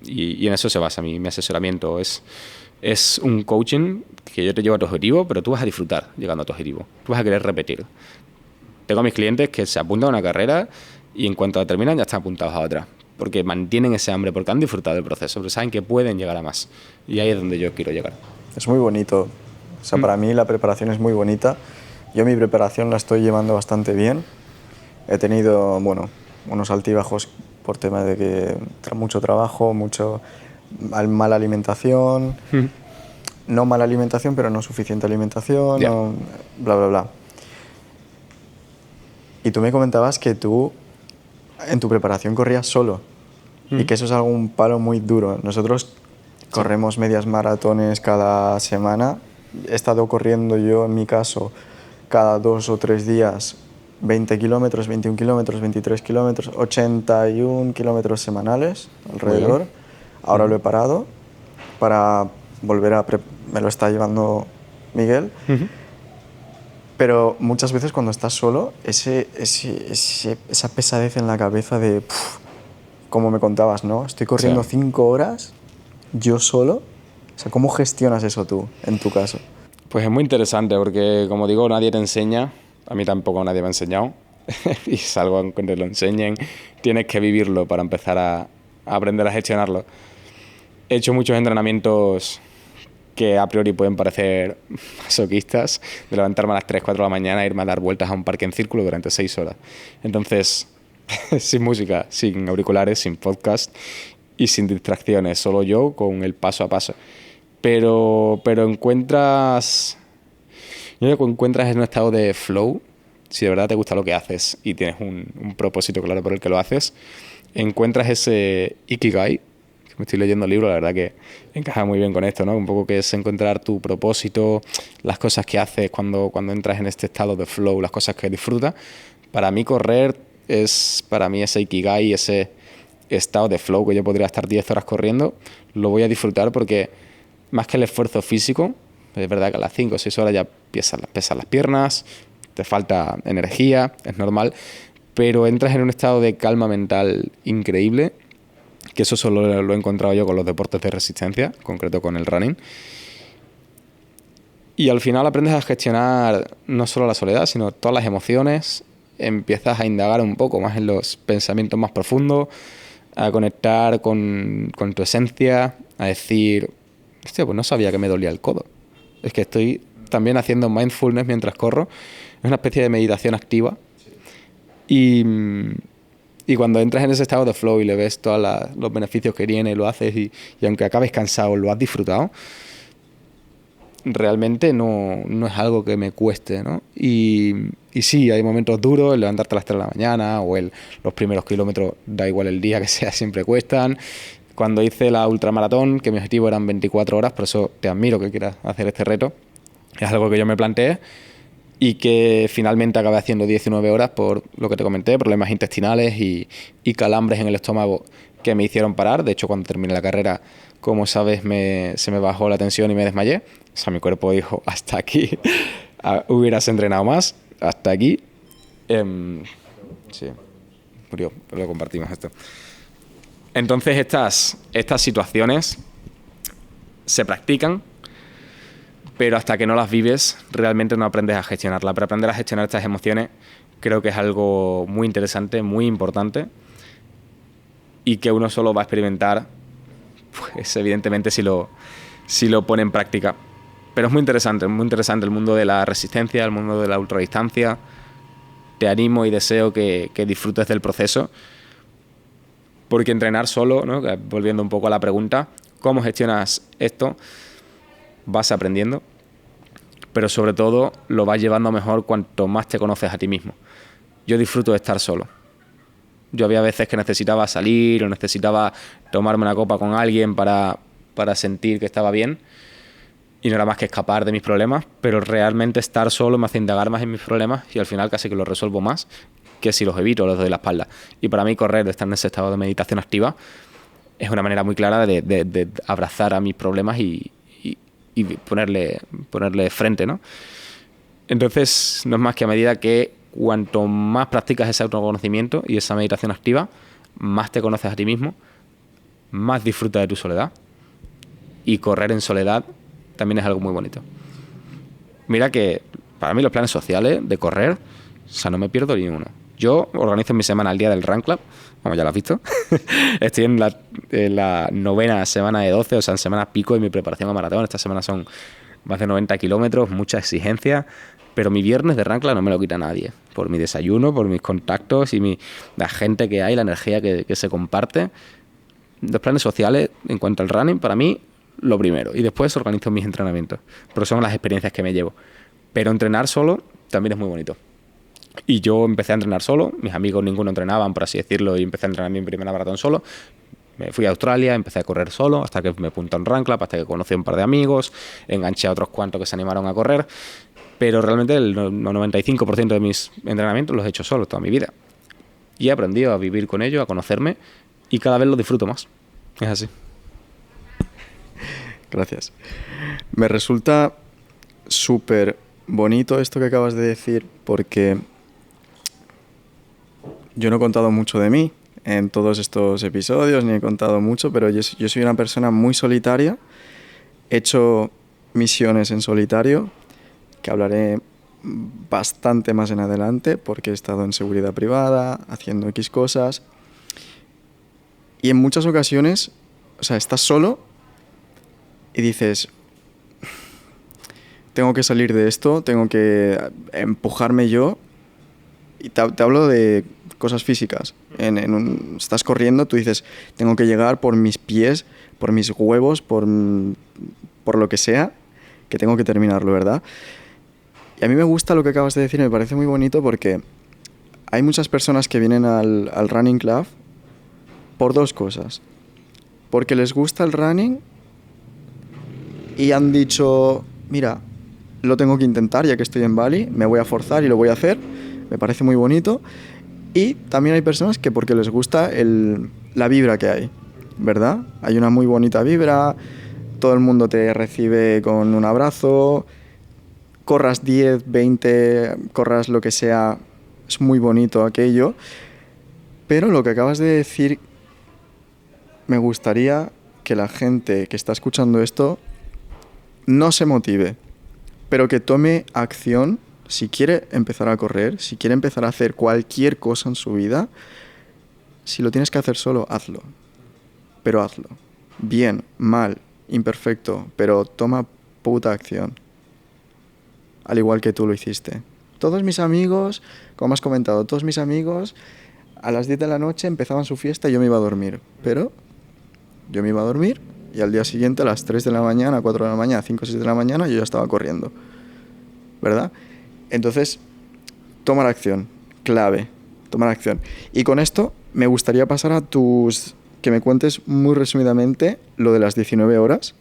Y en eso se basa mi asesoramiento. Es un coaching que yo te llevo a tu objetivo, pero tú vas a disfrutar llegando a tu objetivo. Tú vas a querer repetir. Tengo a mis clientes que se apuntan a una carrera y en cuanto la terminan ya están apuntados a otra, porque mantienen ese hambre, porque han disfrutado del proceso, porque saben que pueden llegar a más. Y ahí es donde yo quiero llegar. Es muy bonito. O sea, para mí la preparación es muy bonita. Yo mi preparación la estoy llevando bastante bien. He tenido, bueno, unos altibajos por tema de que mucho trabajo, mala alimentación. No mala alimentación, pero no suficiente alimentación, Ya. no, bla, bla, bla. Y tú me comentabas que tú en tu preparación corrías solo y que eso es algo, un palo muy duro. Nosotros corremos medias maratones cada semana. He estado corriendo yo, en mi caso, cada 2 o 3 días 20 kilómetros, 21 kilómetros, 23 kilómetros, 81 kilómetros semanales alrededor. Ahora lo he parado para volver a... me lo está llevando Miguel. Pero muchas veces cuando estás solo, esa pesadez en la cabeza de... como me contabas, ¿no? Estoy corriendo 5 horas, yo solo. O sea, ¿cómo gestionas eso tú, en tu caso? Pues es muy interesante porque, como digo, nadie te enseña. A mí tampoco nadie me ha enseñado. Y es algo que te lo enseñen. Tienes que vivirlo para empezar a aprender a gestionarlo. He hecho muchos entrenamientos que a priori pueden parecer masoquistas, de levantarme a las 3, 4 de la mañana e irme a dar vueltas a un parque en círculo durante 6 horas. Entonces, sin música, sin auriculares, sin podcast y sin distracciones, solo yo con el paso a paso. Pero encuentras en un estado de flow, si de verdad te gusta lo que haces y tienes un propósito claro por el que lo haces, encuentras ese Ikigai. Me estoy leyendo el libro, la verdad que encaja muy bien con esto, ¿no? Un poco que es encontrar tu propósito, las cosas que haces cuando entras en este estado de flow, las cosas que disfrutas. Para mí correr es ese Ikigai, ese estado de flow que yo podría estar 10 horas corriendo, lo voy a disfrutar porque más que el esfuerzo físico, es verdad que a las 5 o 6 horas ya pesan las piernas, te falta energía, es normal, pero entras en un estado de calma mental increíble, que eso solo lo he encontrado yo con los deportes de resistencia, en concreto con el running. Y al final aprendes a gestionar no solo la soledad, sino todas las emociones, empiezas a indagar un poco más en los pensamientos más profundos, a conectar con tu esencia, a decir, hostia, pues no sabía que me dolía el codo. Es que estoy también haciendo mindfulness mientras corro. Es una especie de meditación activa. Y cuando entras en ese estado de flow y le ves todos los beneficios que tiene, lo haces y aunque acabes cansado, lo has disfrutado, realmente no es algo que me cueste, ¿no? Y sí, hay momentos duros, el levantarte a las 3 de la mañana o los primeros kilómetros, da igual el día que sea, siempre cuestan. Cuando hice la ultramaratón, que mi objetivo eran 24 horas, por eso te admiro que quieras hacer este reto, es algo que yo me planteé y que finalmente acabé haciendo 19 horas por lo que te comenté, problemas intestinales y calambres en el estómago que me hicieron parar. De hecho, cuando terminé la carrera, como sabes, se me bajó la tensión y me desmayé. O sea, mi cuerpo dijo, hasta aquí, hubieras entrenado más, hasta aquí. Sí, murió, lo compartimos esto. Entonces estas situaciones se practican, pero hasta que no las vives realmente no aprendes a gestionarlas. Para aprender a gestionar estas emociones creo que es algo muy interesante, muy importante y que uno solo va a experimentar, pues evidentemente si lo pone en práctica. Pero es muy interesante el mundo de la resistencia, el mundo de la ultradistancia. Te animo y deseo que disfrutes del proceso, porque entrenar solo, ¿no? Volviendo un poco a la pregunta, ¿cómo gestionas esto? Vas aprendiendo, pero sobre todo lo vas llevando mejor cuanto más te conoces a ti mismo. Yo disfruto de estar solo. Yo había veces que necesitaba salir o necesitaba tomarme una copa con alguien para sentir que estaba bien y no era más que escapar de mis problemas, pero realmente estar solo me hace indagar más en mis problemas y al final casi que los resuelvo más que si los evito o los doy la espalda. Y para mí correr, estar en ese estado de meditación activa, es una manera muy clara de abrazar a mis problemas y ponerle frente, ¿no? Entonces, no es más que a medida que cuanto más practicas ese autoconocimiento y esa meditación activa, más te conoces a ti mismo, más disfrutas de tu soledad. Y correr en soledad también es algo muy bonito. Mira que para mí los planes sociales de correr, o sea, no me pierdo ni uno. Yo organizo mi semana al día del Run Club, como ya lo has visto. Estoy en la 9ª semana de 12, o sea, en semana pico de mi preparación a maratón. Esta semana son más de 90 kilómetros, mucha exigencia, pero mi viernes de Run Club no me lo quita nadie. Por mi desayuno, por mis contactos y la gente que hay, la energía que se comparte. Los planes sociales, en cuanto al running, para mí, lo primero. Y después organizo mis entrenamientos, porque son las experiencias que me llevo. Pero entrenar solo también es muy bonito. Y yo empecé a entrenar solo, mis amigos ninguno entrenaban, por así decirlo, y empecé a entrenar mi primera maratón solo. Me fui a Australia, empecé a correr solo, hasta que me apunté a un Run Club, hasta que conocí a un par de amigos, enganché a otros cuantos que se animaron a correr. Pero realmente el 95% de mis entrenamientos los he hecho solo toda mi vida. Y he aprendido a vivir con ello, a conocerme, y cada vez lo disfruto más. Es así. Gracias. Me resulta súper bonito esto que acabas de decir, porque yo no he contado mucho de mí en todos estos episodios, ni he contado mucho, pero yo soy una persona muy solitaria. He hecho misiones en solitario, que hablaré bastante más en adelante, porque he estado en seguridad privada, haciendo X cosas. Y en muchas ocasiones, o sea, estás solo y dices, tengo que salir de esto, tengo que empujarme yo. Y te hablo de cosas físicas. Estás corriendo, tú dices, tengo que llegar por mis pies, por mis huevos, por lo que sea, que tengo que terminarlo, ¿verdad? Y a mí me gusta lo que acabas de decir, me parece muy bonito, porque hay muchas personas que vienen al Running Club por dos cosas. Porque les gusta el running y han dicho, mira, lo tengo que intentar ya que estoy en Bali, me voy a forzar y lo voy a hacer. Me parece muy bonito. Y también hay personas que porque les gusta la vibra que hay, ¿verdad? Hay una muy bonita vibra, todo el mundo te recibe con un abrazo, corras 10, 20, corras lo que sea, es muy bonito aquello. Pero lo que acabas de decir, me gustaría que la gente que está escuchando esto no se motive, pero que tome acción. Si quiere empezar a correr, si quiere empezar a hacer cualquier cosa en su vida, si lo tienes que hacer solo, hazlo. Pero hazlo. Bien, mal, imperfecto, pero toma puta acción. Al igual que tú lo hiciste. Todos mis amigos, como has comentado, todos mis amigos a las 10 de la noche empezaban su fiesta y yo me iba a dormir. Pero yo me iba a dormir y al día siguiente a las 3 de la mañana, 4 de la mañana, 5 o 6 de la mañana yo ya estaba corriendo. ¿Verdad? Entonces, tomar acción, clave, tomar acción. Y con esto me gustaría pasar a que me cuentes muy resumidamente lo de las 19 horas.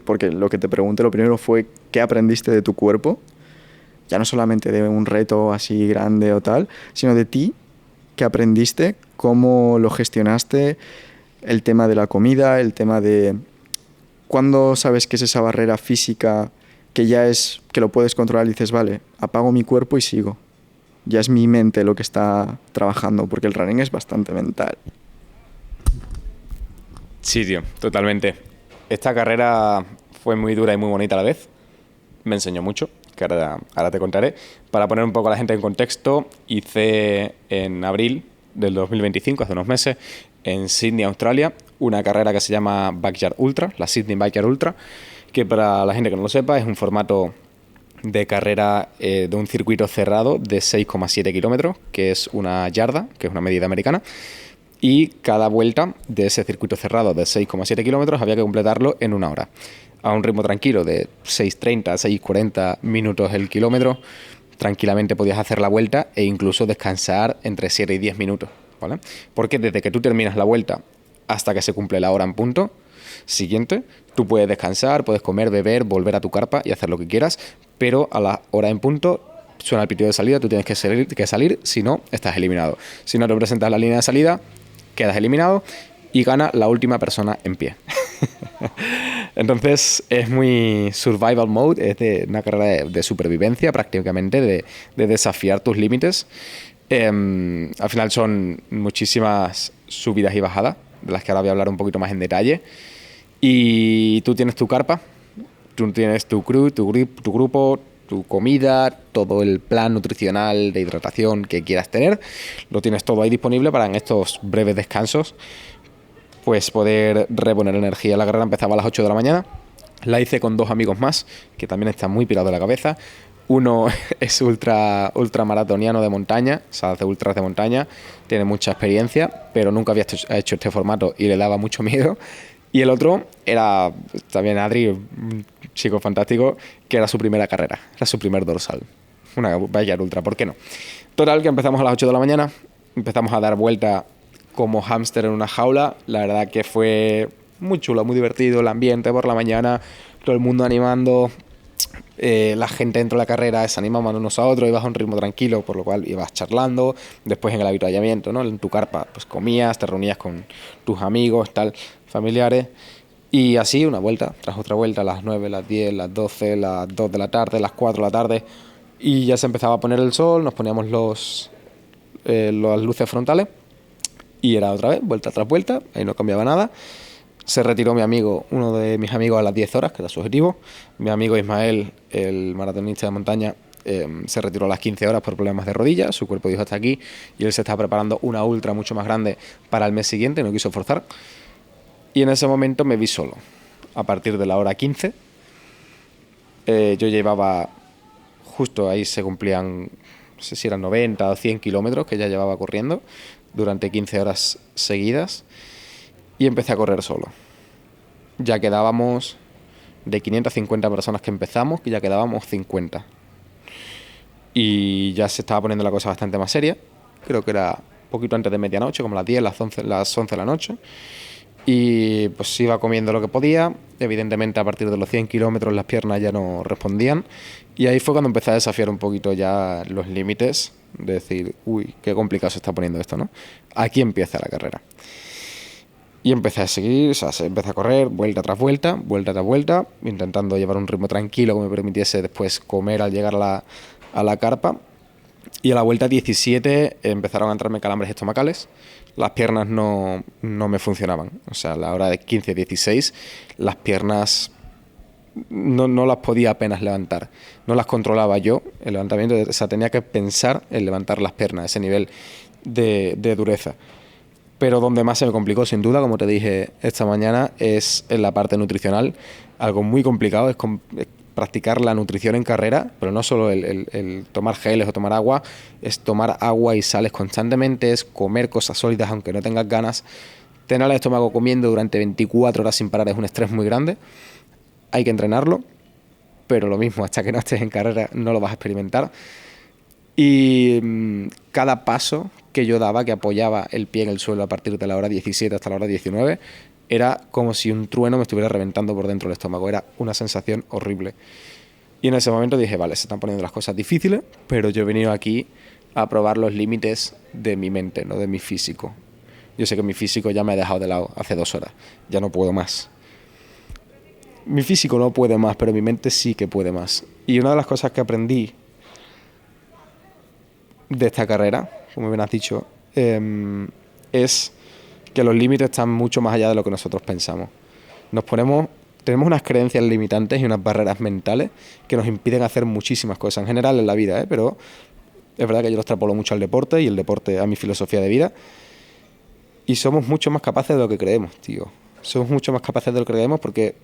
Porque lo que te pregunté lo primero fue qué aprendiste de tu cuerpo, ya no solamente de un reto así grande o tal, sino de ti, qué aprendiste, cómo lo gestionaste, el tema de la comida, el tema de cuándo sabes que es esa barrera física que ya es, que lo puedes controlar y dices, vale, apago mi cuerpo y sigo. Ya es mi mente lo que está trabajando, porque el running es bastante mental. Sí, tío, totalmente. Esta carrera fue muy dura y muy bonita a la vez. Me enseñó mucho, que ahora te contaré. Para poner un poco a la gente en contexto, hice en abril del 2025, hace unos meses, en Sydney, Australia, una carrera que se llama Backyard Ultra, la Sydney Backyard Ultra, que para la gente que no lo sepa es un formato de carrera de un circuito cerrado de 6,7 kilómetros, que es una yarda, que es una medida americana, y cada vuelta de ese circuito cerrado de 6,7 kilómetros había que completarlo en 1 hora, a un ritmo tranquilo de 6:30, 6:40 minutos el kilómetro. Tranquilamente podías hacer la vuelta e incluso descansar entre 7 y 10 minutos, ¿vale? Porque desde que tú terminas la vuelta hasta que se cumple la hora en punto siguiente, tú puedes descansar, puedes comer, beber, volver a tu carpa y hacer lo que quieras, pero a la hora en punto suena el pitido de salida, tú tienes que salir, si no, estás eliminado. Si no te presentas la línea de salida, quedas eliminado y gana la última persona en pie. Entonces es muy survival mode, es de una carrera de supervivencia prácticamente, de desafiar tus límites. Al final son muchísimas subidas y bajadas, de las que ahora voy a hablar un poquito más en detalle. Y tú tienes tu carpa, tú tienes tu crew, tu grupo, tu comida, todo el plan nutricional de hidratación que quieras tener, lo tienes todo ahí disponible para en estos breves descansos pues poder reponer energía. La carrera empezaba a las 8 de la mañana, la hice con 2 amigos más que también están muy pirados de la cabeza. Uno es ultramaratoniano de montaña, o sea, hace ultras de montaña, tiene mucha experiencia, pero nunca había hecho este formato y le daba mucho miedo. Y el otro era también Adri, un chico fantástico, que era su primera carrera, era su primer dorsal. Una Backyard Ultra, ¿por qué no? Total, que empezamos a las 8 de la mañana, empezamos a dar vuelta como hámster en una jaula. La verdad que fue muy chulo, muy divertido el ambiente por la mañana, todo el mundo animando. La gente dentro de la carrera se animaban unos a otros, ibas a un ritmo tranquilo, por lo cual ibas charlando. Después en el avituallamiento, ¿no? En tu carpa, pues comías, te reunías con tus amigos, tal, familiares. Y así una vuelta tras otra vuelta, a las 9, las 10, las 12, las 2 de la tarde, las 4 de la tarde. Y ya se empezaba a poner el sol, nos poníamos las luces frontales. Y era otra vez, vuelta tras vuelta, ahí no cambiaba nada. Se retiró mi amigo, uno de mis amigos, a las 10 horas, que era su objetivo. Mi amigo Ismael, el maratonista de montaña, se retiró a las 15 horas por problemas de rodilla. Su cuerpo dijo hasta aquí y él se estaba preparando una ultra mucho más grande para el mes siguiente, no quiso forzar. Y en ese momento me vi solo. A partir de la hora 15, yo llevaba, justo ahí se cumplían, no sé si eran 90 o 100 kilómetros que ya llevaba corriendo durante 15 horas seguidas. Y empecé a correr solo. Ya quedábamos, de 550 personas que empezamos, ya quedábamos 50. Y ya se estaba poniendo la cosa bastante más seria. Creo que era poquito antes de medianoche, como las 10, las 11 de la noche. Y pues iba comiendo lo que podía. Evidentemente a partir de los 100 kilómetros las piernas ya no respondían. Y ahí fue cuando empecé a desafiar un poquito ya los límites. De decir, uy, qué complicado se está poniendo esto, ¿no? Aquí empieza la carrera. Y empecé a seguir, o sea, empecé a correr vuelta tras vuelta, intentando llevar un ritmo tranquilo que me permitiese después comer al llegar a la carpa. Y a la vuelta 17 empezaron a entrarme calambres estomacales. Las piernas no me funcionaban. O sea, a la hora de 15-16 las piernas no las podía apenas levantar. No las controlaba yo, el levantamiento. O sea, tenía que pensar en levantar las piernas a ese nivel de dureza. Pero donde más se me complicó, sin duda, como te dije esta mañana, es en la parte nutricional. Algo muy complicado es practicar la nutrición en carrera, pero no solo el tomar geles o tomar agua, es tomar agua y sales constantemente, es comer cosas sólidas aunque no tengas ganas. Tener el estómago comiendo durante 24 horas sin parar es un estrés muy grande. Hay que entrenarlo, pero lo mismo, hasta que no estés en carrera no lo vas a experimentar. Y cada paso que yo daba, que apoyaba el pie en el suelo a partir de la hora 17 hasta la hora 19, era como si un trueno me estuviera reventando por dentro del estómago. Era una sensación horrible. Y en ese momento dije, vale, se están poniendo las cosas difíciles, pero yo he venido aquí a probar los límites de mi mente, no de mi físico. Yo sé que mi físico ya me ha dejado de lado hace 2 horas. Ya no puedo más. Mi físico no puede más, pero mi mente sí que puede más. Y una de las cosas que aprendí de esta carrera, como bien has dicho, es que los límites están mucho más allá de lo que nosotros pensamos. Tenemos unas creencias limitantes y unas barreras mentales que nos impiden hacer muchísimas cosas en general en la vida, pero es verdad que yo lo extrapolo mucho al deporte y el deporte a mi filosofía de vida. Y somos mucho más capaces de lo que creemos, tío. Somos mucho más capaces de lo que creemos porque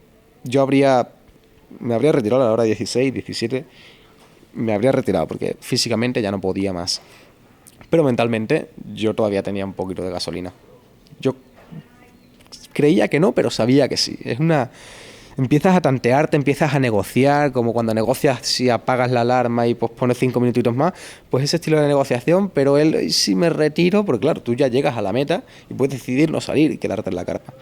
yo me habría retirado a la hora 16, 17, me habría retirado porque físicamente ya no podía más. Pero mentalmente yo todavía tenía un poquito de gasolina. Yo creía que no, pero sabía que sí. Empiezas a tantearte, empiezas a negociar, como cuando negocias si apagas la alarma y pospones 5 minutitos más, pues ese estilo de negociación, pero si me retiro, porque claro, tú ya llegas a la meta y puedes decidir no salir y quedarte en la carpa.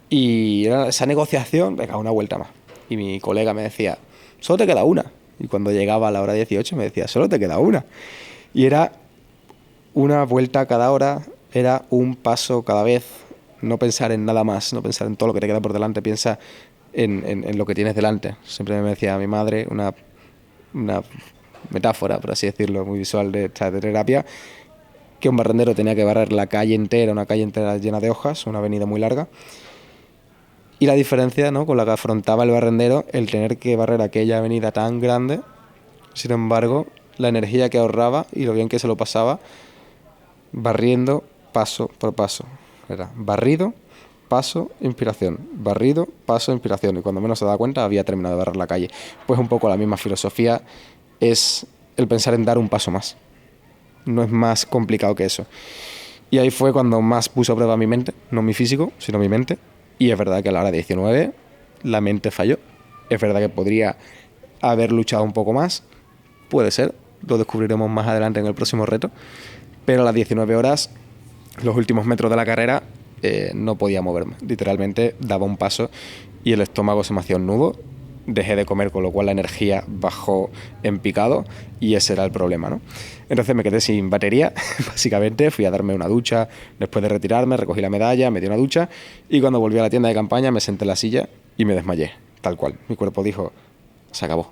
Y era esa negociación, venga, una vuelta más. Y mi colega me decía, solo te queda una. Y cuando llegaba a la hora 18 me decía, solo te queda una. Y era una vuelta cada hora, era un paso cada vez. No pensar en nada más, no pensar en todo lo que te queda por delante, piensa en lo que tienes delante. Siempre me decía mi madre, una metáfora, por así decirlo, muy visual de terapia, que un barrendero tenía que barrer la calle entera, una calle entera llena de hojas, una avenida muy larga. Y la diferencia, ¿no?, con la que afrontaba el barrendero, el tener que barrer aquella avenida tan grande, Sin embargo, la energía que ahorraba y lo bien que se lo pasaba barriendo paso por paso. Era barrido, paso, inspiración. Barrido, paso, inspiración. Y cuando menos se daba cuenta había terminado de barrer la calle. Pues un poco la misma filosofía es el pensar en dar un paso más. No es más complicado que eso. Y ahí fue cuando más puso a prueba mi mente, no mi físico, sino mi mente. Y es verdad que a la hora de 19 la mente falló. Es verdad que podría haber luchado un poco más. Puede ser, lo descubriremos más adelante en el próximo reto. Pero a las 19 horas, los últimos metros de la carrera, no podía moverme. Literalmente daba un paso y el estómago se me hacía un nudo. Dejé de comer, con lo cual la energía bajó en picado y ese era el problema, ¿no? Entonces me quedé sin batería, básicamente. Fui a darme una ducha después de retirarme, recogí la medalla, me di una ducha y cuando volví a la tienda de campaña me senté en la silla y me desmayé, tal cual. Mi cuerpo dijo, se acabó,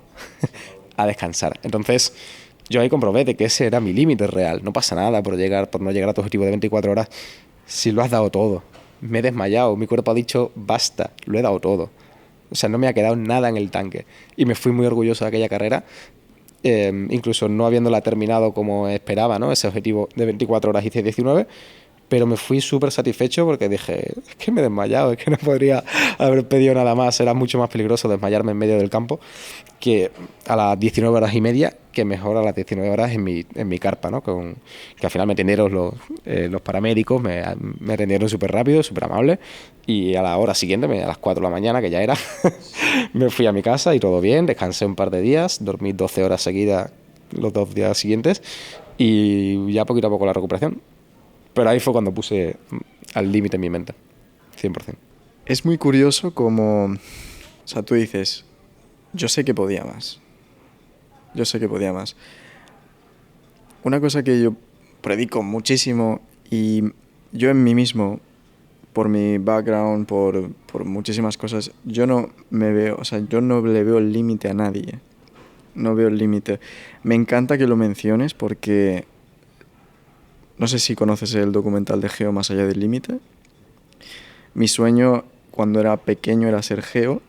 a descansar. Entonces yo ahí comprobé de que ese era mi límite real. No pasa nada por no llegar a tu objetivo de 24 horas si lo has dado todo. Me he desmayado, mi cuerpo ha dicho, basta, lo he dado todo. O sea, no me ha quedado nada en el tanque. Y me fui muy orgulloso de aquella carrera, incluso no habiéndola terminado como esperaba, ¿no? Ese objetivo de 24 horas hice 19, pero me fui súper satisfecho porque dije, es que me he desmayado, es que no podría haber pedido nada más. Era mucho más peligroso desmayarme en medio del campo que a las 19 horas y media, que mejor a las 19 horas en mi carpa, ¿no? Que al final me atendieron los paramédicos, me atendieron súper rápido, súper amable, y a la hora siguiente, a las 4 de la mañana, que ya era, me fui a mi casa y todo bien, descansé un par de días, dormí 12 horas seguidas los 2 días siguientes y ya poquito a poco la recuperación. Pero ahí fue cuando puse al límite en mi mente, 100%. Es muy curioso como, o sea, tú dices, yo sé que podía más. Yo sé que podía más. Una cosa que yo predico muchísimo y yo en mí mismo, por mi background, por muchísimas cosas, yo no me veo, o sea, yo no le veo el límite a nadie. No veo el límite. Me encanta que lo menciones porque no sé si conoces el documental de Geo Más allá del límite. Mi sueño cuando era pequeño era ser Geo.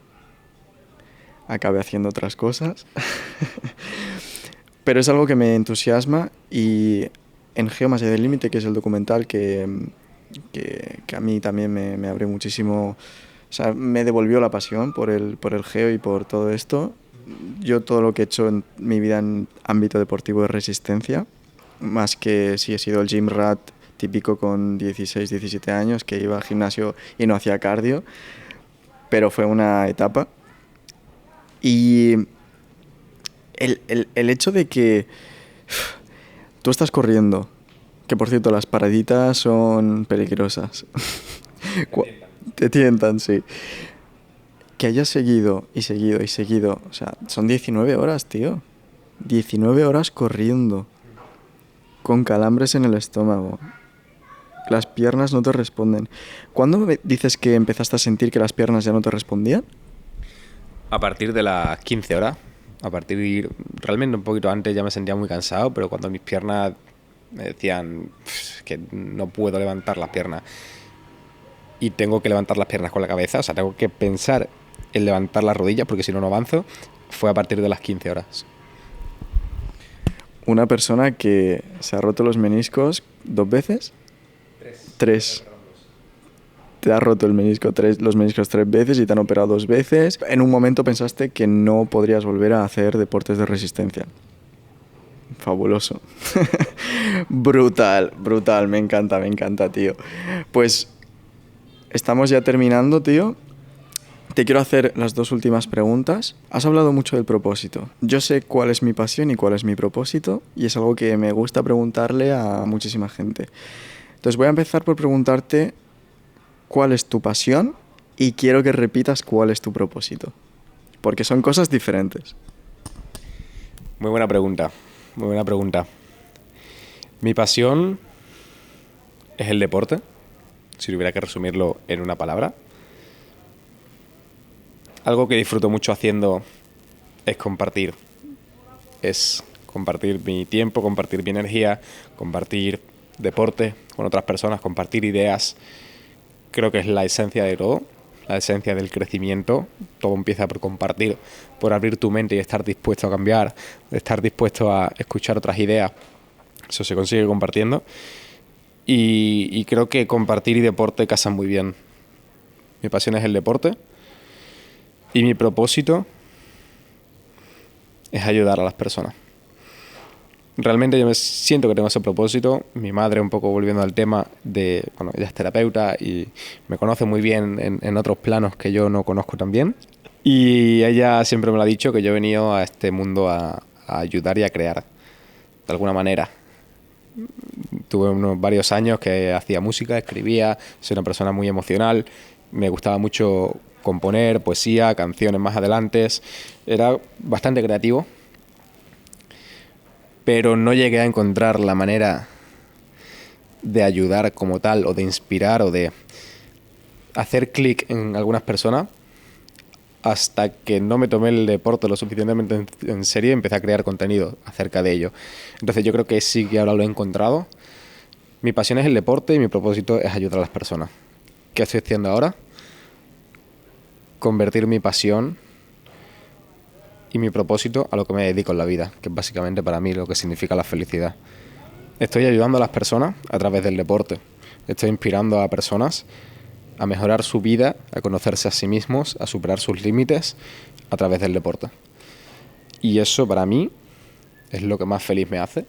Acabé haciendo otras cosas. Pero es algo que me entusiasma y en Geo Más allá del límite, que es el documental que a mí también me abrió muchísimo, o sea, me devolvió la pasión por el Geo y por todo esto. Yo todo lo que he hecho en mi vida en ámbito deportivo de resistencia, más que si he sido el gym rat típico con 16, 17 años que iba al gimnasio y no hacía cardio, pero fue una etapa. Y el hecho de que tú estás corriendo, que por cierto las paraditas son peligrosas, te tientan, sí, que hayas seguido y seguido y seguido, o sea, son 19 horas, tío, 19 horas corriendo, con calambres en el estómago, las piernas no te responden. ¿Cuándo me dices que empezaste a sentir que las piernas ya no te respondían? A partir de las 15 horas, realmente un poquito antes ya me sentía muy cansado, pero cuando mis piernas me decían que no puedo levantar las piernas y tengo que levantar las piernas con la cabeza, o sea, tengo que pensar en levantar las rodillas porque si no, no avanzo, fue a partir de las 15 horas. Una persona que se ha roto los meniscos 2 veces. 3. Te has roto los meniscos 3 veces y te han operado 2 veces. En un momento pensaste que no podrías volver a hacer deportes de resistencia. Fabuloso. Brutal, me encanta, tío. Pues estamos ya terminando, tío. Te quiero hacer las 2 últimas preguntas. Has hablado mucho del propósito. Yo sé cuál es mi pasión y cuál es mi propósito y es algo que me gusta preguntarle a muchísima gente. Entonces voy a empezar por preguntarte cuál es tu pasión y quiero que repitas cuál es tu propósito, porque son cosas diferentes. Muy buena pregunta. Mi pasión es el deporte, si tuviera que resumirlo en una palabra. Algo que disfruto mucho haciendo es compartir. Es compartir mi tiempo, compartir mi energía, compartir deporte con otras personas, compartir ideas. Creo que es la esencia de todo. la esencia del crecimiento. Todo empieza por compartir, por abrir tu mente y estar dispuesto a cambiar, estar dispuesto a escuchar otras ideas. Eso se consigue compartiendo. Y creo que compartir y deporte casan muy bien. Mi pasión es el deporte y mi propósito es ayudar a las personas. Realmente yo me siento que tengo ese propósito. Mi madre, un poco volviendo al tema de, bueno, ella es terapeuta y me conoce muy bien en otros planos que yo no conozco tan bien. Y ella siempre me lo ha dicho, que yo he venido a este mundo a ayudar y a crear, de alguna manera. Tuve varios años que hacía música, escribía, soy una persona muy emocional, me gustaba mucho componer, poesía, canciones más adelante. Era bastante creativo. Pero no llegué a encontrar la manera de ayudar como tal, o de inspirar, o de hacer clic en algunas personas, hasta que no me tomé el deporte lo suficientemente en serio y empecé a crear contenido acerca de ello. Entonces yo creo que sí que ahora lo he encontrado. Mi pasión es el deporte y mi propósito es ayudar a las personas. ¿Qué estoy haciendo ahora? Convertir mi pasión y mi propósito a lo que me dedico en la vida, que es básicamente para mí lo que significa la felicidad. Estoy ayudando a las personas a través del deporte. Estoy inspirando a personas a mejorar su vida, a conocerse a sí mismos, a superar sus límites a través del deporte. Y eso para mí es lo que más feliz me hace.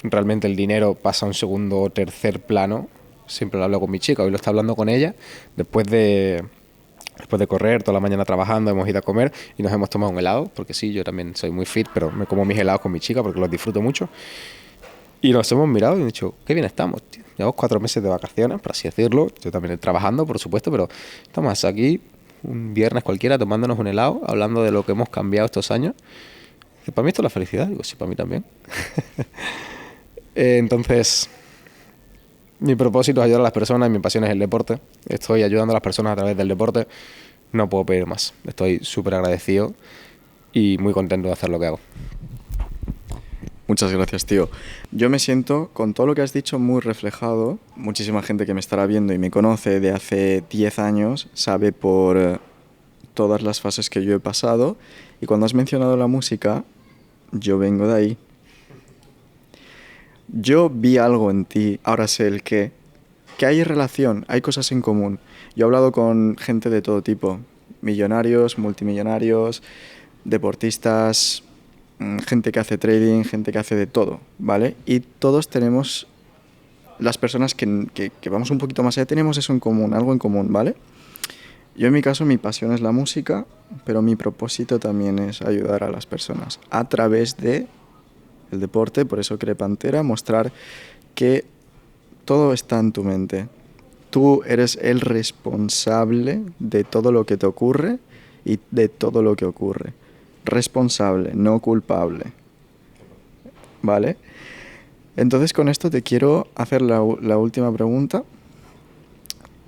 Realmente el dinero pasa a un segundo o tercer plano. Siempre lo hablo con mi chica, hoy lo está hablando con ella, después de correr toda la mañana trabajando, hemos ido a comer y nos hemos tomado un helado, porque sí, yo también soy muy fit, pero me como mis helados con mi chica porque los disfruto mucho. Y nos hemos mirado y hemos dicho, qué bien estamos, tío. Llevamos 4 meses de vacaciones, por así decirlo. Yo también trabajando, por supuesto, pero estamos aquí un viernes cualquiera tomándonos un helado, hablando de lo que hemos cambiado estos años. Y para mí esto es la felicidad. Digo, sí, para mí también. Entonces, mi propósito es ayudar a las personas y mi pasión es el deporte. Estoy ayudando a las personas a través del deporte. No puedo pedir más. Estoy súper agradecido y muy contento de hacer lo que hago. Muchas gracias, tío. Yo me siento, con todo lo que has dicho, muy reflejado. Muchísima gente que me estará viendo y me conoce de hace 10 años sabe por todas las fases que yo he pasado. Y cuando has mencionado la música, yo vengo de ahí. Yo vi algo en ti, ahora sé el qué, que hay relación, hay cosas en común. Yo he hablado con gente de todo tipo, millonarios, multimillonarios, deportistas, gente que hace trading, gente que hace de todo, ¿vale? Y todos tenemos, las personas que vamos un poquito más allá, tenemos eso en común, algo en común, ¿vale? Yo en mi caso, mi pasión es la música, pero mi propósito también es ayudar a las personas a través de el deporte, por eso creé Pantera, mostrar que todo está en tu mente. Tú eres el responsable de todo lo que te ocurre y de todo lo que ocurre. Responsable, no culpable. ¿Vale? Entonces con esto te quiero hacer la última pregunta.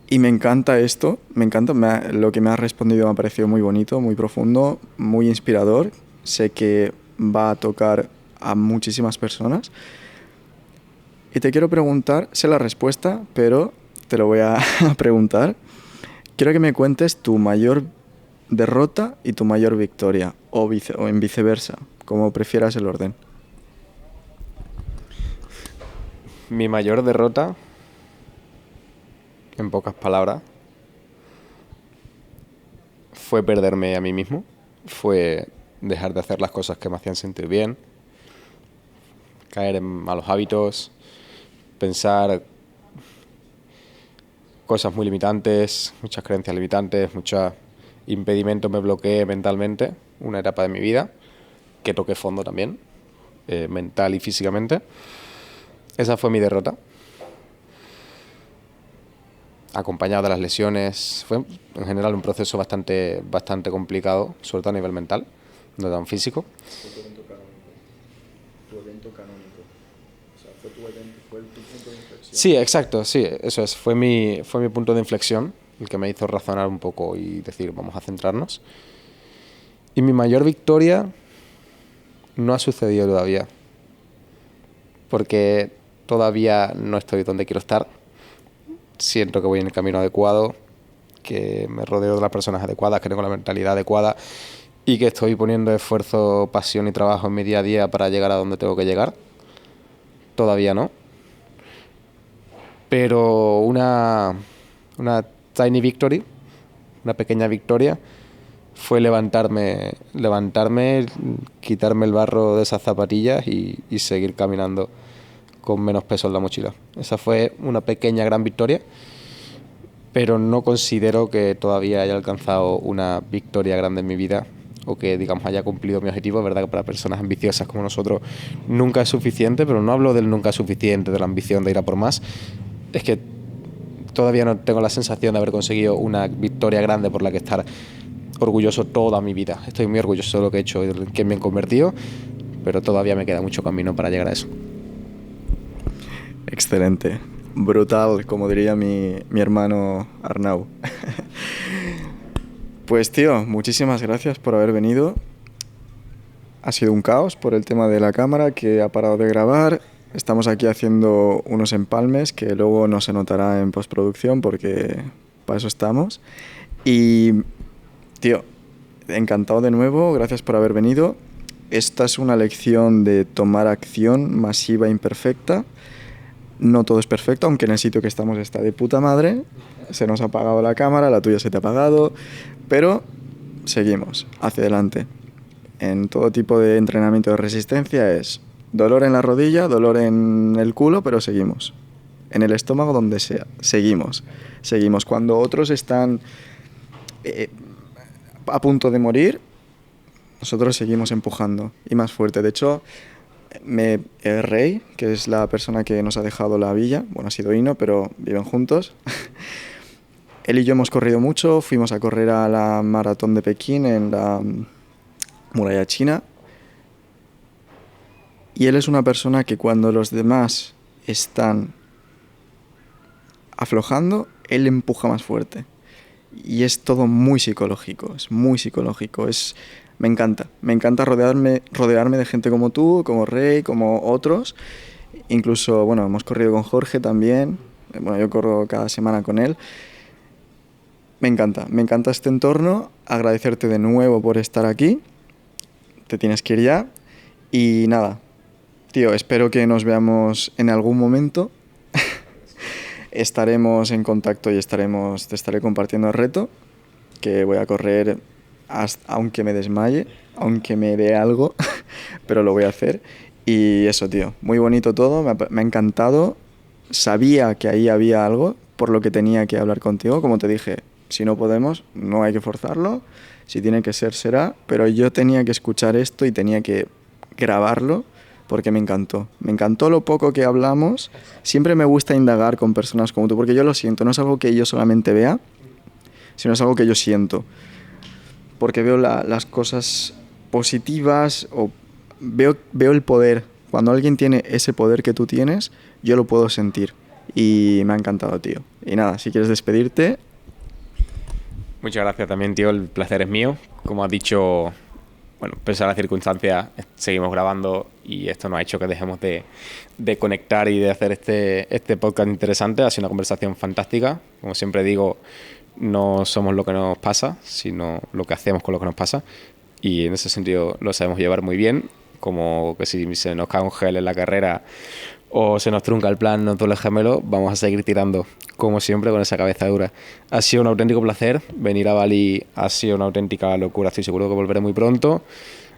Y me encanta esto, me encanta, lo que me has respondido me ha parecido muy bonito, muy profundo, muy inspirador. Sé que va a tocar a muchísimas personas. Y te quiero preguntar, sé la respuesta, pero te lo voy a preguntar. Quiero que me cuentes tu mayor derrota y tu mayor victoria, o en viceversa, como prefieras el orden. Mi mayor derrota, en pocas palabras, fue perderme a mí mismo, fue dejar de hacer las cosas que me hacían sentir bien, caer en malos hábitos, pensar cosas muy limitantes, muchas creencias limitantes, muchos impedimentos, me bloqueé mentalmente, una etapa de mi vida, que toqué fondo también, mental y físicamente. Esa fue mi derrota. Acompañado de las lesiones, fue en general un proceso bastante complicado, sobre todo a nivel mental, no tan físico. Tu evento canónico. O sea, fue tu punto de inflexión. Sí, exacto, sí, eso es. Fue mi punto de inflexión, el que me hizo razonar un poco y decir, vamos a centrarnos. Y mi mayor victoria no ha sucedido todavía, porque todavía no estoy donde quiero estar. Siento que voy en el camino adecuado, que me rodeo de las personas adecuadas, que tengo la mentalidad adecuada y que estoy poniendo esfuerzo, pasión y trabajo en mi día a día para llegar a donde tengo que llegar. Todavía no. Pero una tiny victory, una pequeña victoria, fue levantarme, quitarme el barro de esas zapatillas y seguir caminando con menos peso en la mochila. Esa fue una pequeña gran victoria, pero no considero que todavía haya alcanzado una victoria grande en mi vida o que, digamos, haya cumplido mi objetivo. Es verdad que para personas ambiciosas como nosotros nunca es suficiente, pero no hablo del nunca es suficiente, de la ambición de ir a por más. Es que todavía no tengo la sensación de haber conseguido una victoria grande por la que estar orgulloso toda mi vida. Estoy muy orgulloso de lo que he hecho y de que me he convertido, pero todavía me queda mucho camino para llegar a eso. Excelente. Brutal, como diría mi hermano Arnau. Pues tío, muchísimas gracias por haber venido. Ha sido un caos por el tema de la cámara que ha parado de grabar. Estamos aquí haciendo unos empalmes que luego no se notará en postproducción porque para eso estamos. Y tío, encantado de nuevo, gracias por haber venido. Esta es una lección de tomar acción masiva e imperfecta. No todo es perfecto, aunque en el sitio que estamos está de puta madre. Se nos ha apagado la cámara, la tuya se te ha apagado, pero seguimos, hacia adelante. En todo tipo de entrenamiento de resistencia es dolor en la rodilla, dolor en el culo, pero seguimos. En el estómago, donde sea, seguimos. Seguimos. Cuando otros están a punto de morir, nosotros seguimos empujando y más fuerte. De hecho, el Rey, que es la persona que nos ha dejado la villa, bueno, ha sido Hino, pero viven juntos. Él y yo hemos corrido mucho, fuimos a correr a la maratón de Pekín en la muralla china. Y él es una persona que cuando los demás están aflojando, él empuja más fuerte. Y es todo muy psicológico, es muy psicológico. Me encanta rodearme de gente como tú, como Rey, como otros. Incluso, bueno, hemos corrido con Jorge también. Bueno, yo corro cada semana con él. Me encanta este entorno. Agradecerte de nuevo por estar aquí. Te tienes que ir ya. Y nada, tío, espero que nos veamos en algún momento. Estaremos en contacto y te estaré compartiendo el reto, que voy a correr aunque me desmaye, aunque me dé algo, pero lo voy a hacer. Y eso, tío, muy bonito todo, me ha encantado. Sabía que ahí había algo, por lo que tenía que hablar contigo. Como te dije, si no podemos, no hay que forzarlo. Si tiene que ser, será. Pero yo tenía que escuchar esto y tenía que grabarlo porque me encantó. Me encantó lo poco que hablamos. Siempre me gusta indagar con personas como tú, porque yo lo siento. No es algo que yo solamente vea, sino es algo que yo siento. Porque veo las cosas positivas o veo el poder. Cuando alguien tiene ese poder que tú tienes, yo lo puedo sentir. Y me ha encantado, tío. Y nada, si quieres despedirte. Muchas gracias también, tío. El placer es mío. Como has dicho, bueno, pese a las circunstancias, seguimos grabando y esto nos ha hecho que dejemos de conectar y de hacer este podcast interesante. Ha sido una conversación fantástica. Como siempre digo, no somos lo que nos pasa, sino lo que hacemos con lo que nos pasa. Y en ese sentido lo sabemos llevar muy bien. Como que si se nos cae un gel en la carrera o se nos trunca el plan, nos duele el gemelo, vamos a seguir tirando, como siempre, con esa cabeza dura. Ha sido un auténtico placer. Venir a Bali ha sido una auténtica locura. Estoy seguro que volveré muy pronto.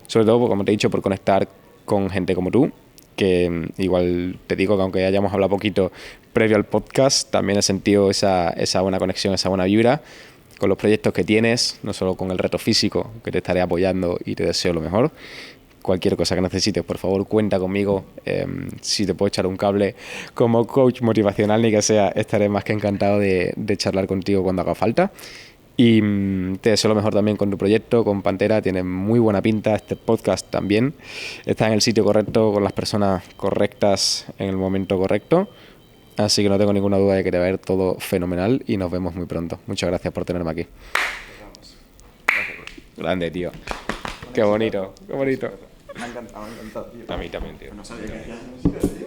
Sobre todo, como te he dicho, por conectar con gente como tú, que igual te digo que aunque hayamos hablado poquito previo al podcast, también he sentido esa buena conexión, esa buena vibra con los proyectos que tienes, no solo con el reto físico, que te estaré apoyando y te deseo lo mejor. Cualquier cosa que necesites, por favor, cuenta conmigo. Si te puedo echar un cable como coach motivacional, ni que sea, estaré más que encantado de charlar contigo cuando haga falta. Y te deseo lo mejor también con tu proyecto, con Pantera. Tiene muy buena pinta, este podcast también. Está en el sitio correcto, con las personas correctas, en el momento correcto. Así que no tengo ninguna duda de que te va a ir todo fenomenal y nos vemos muy pronto. Muchas gracias por tenerme aquí. Grande, tío. Qué bonito, qué bonito. Me ha encantado, tío. A mí también, tío. No sabía que hacías música, tío.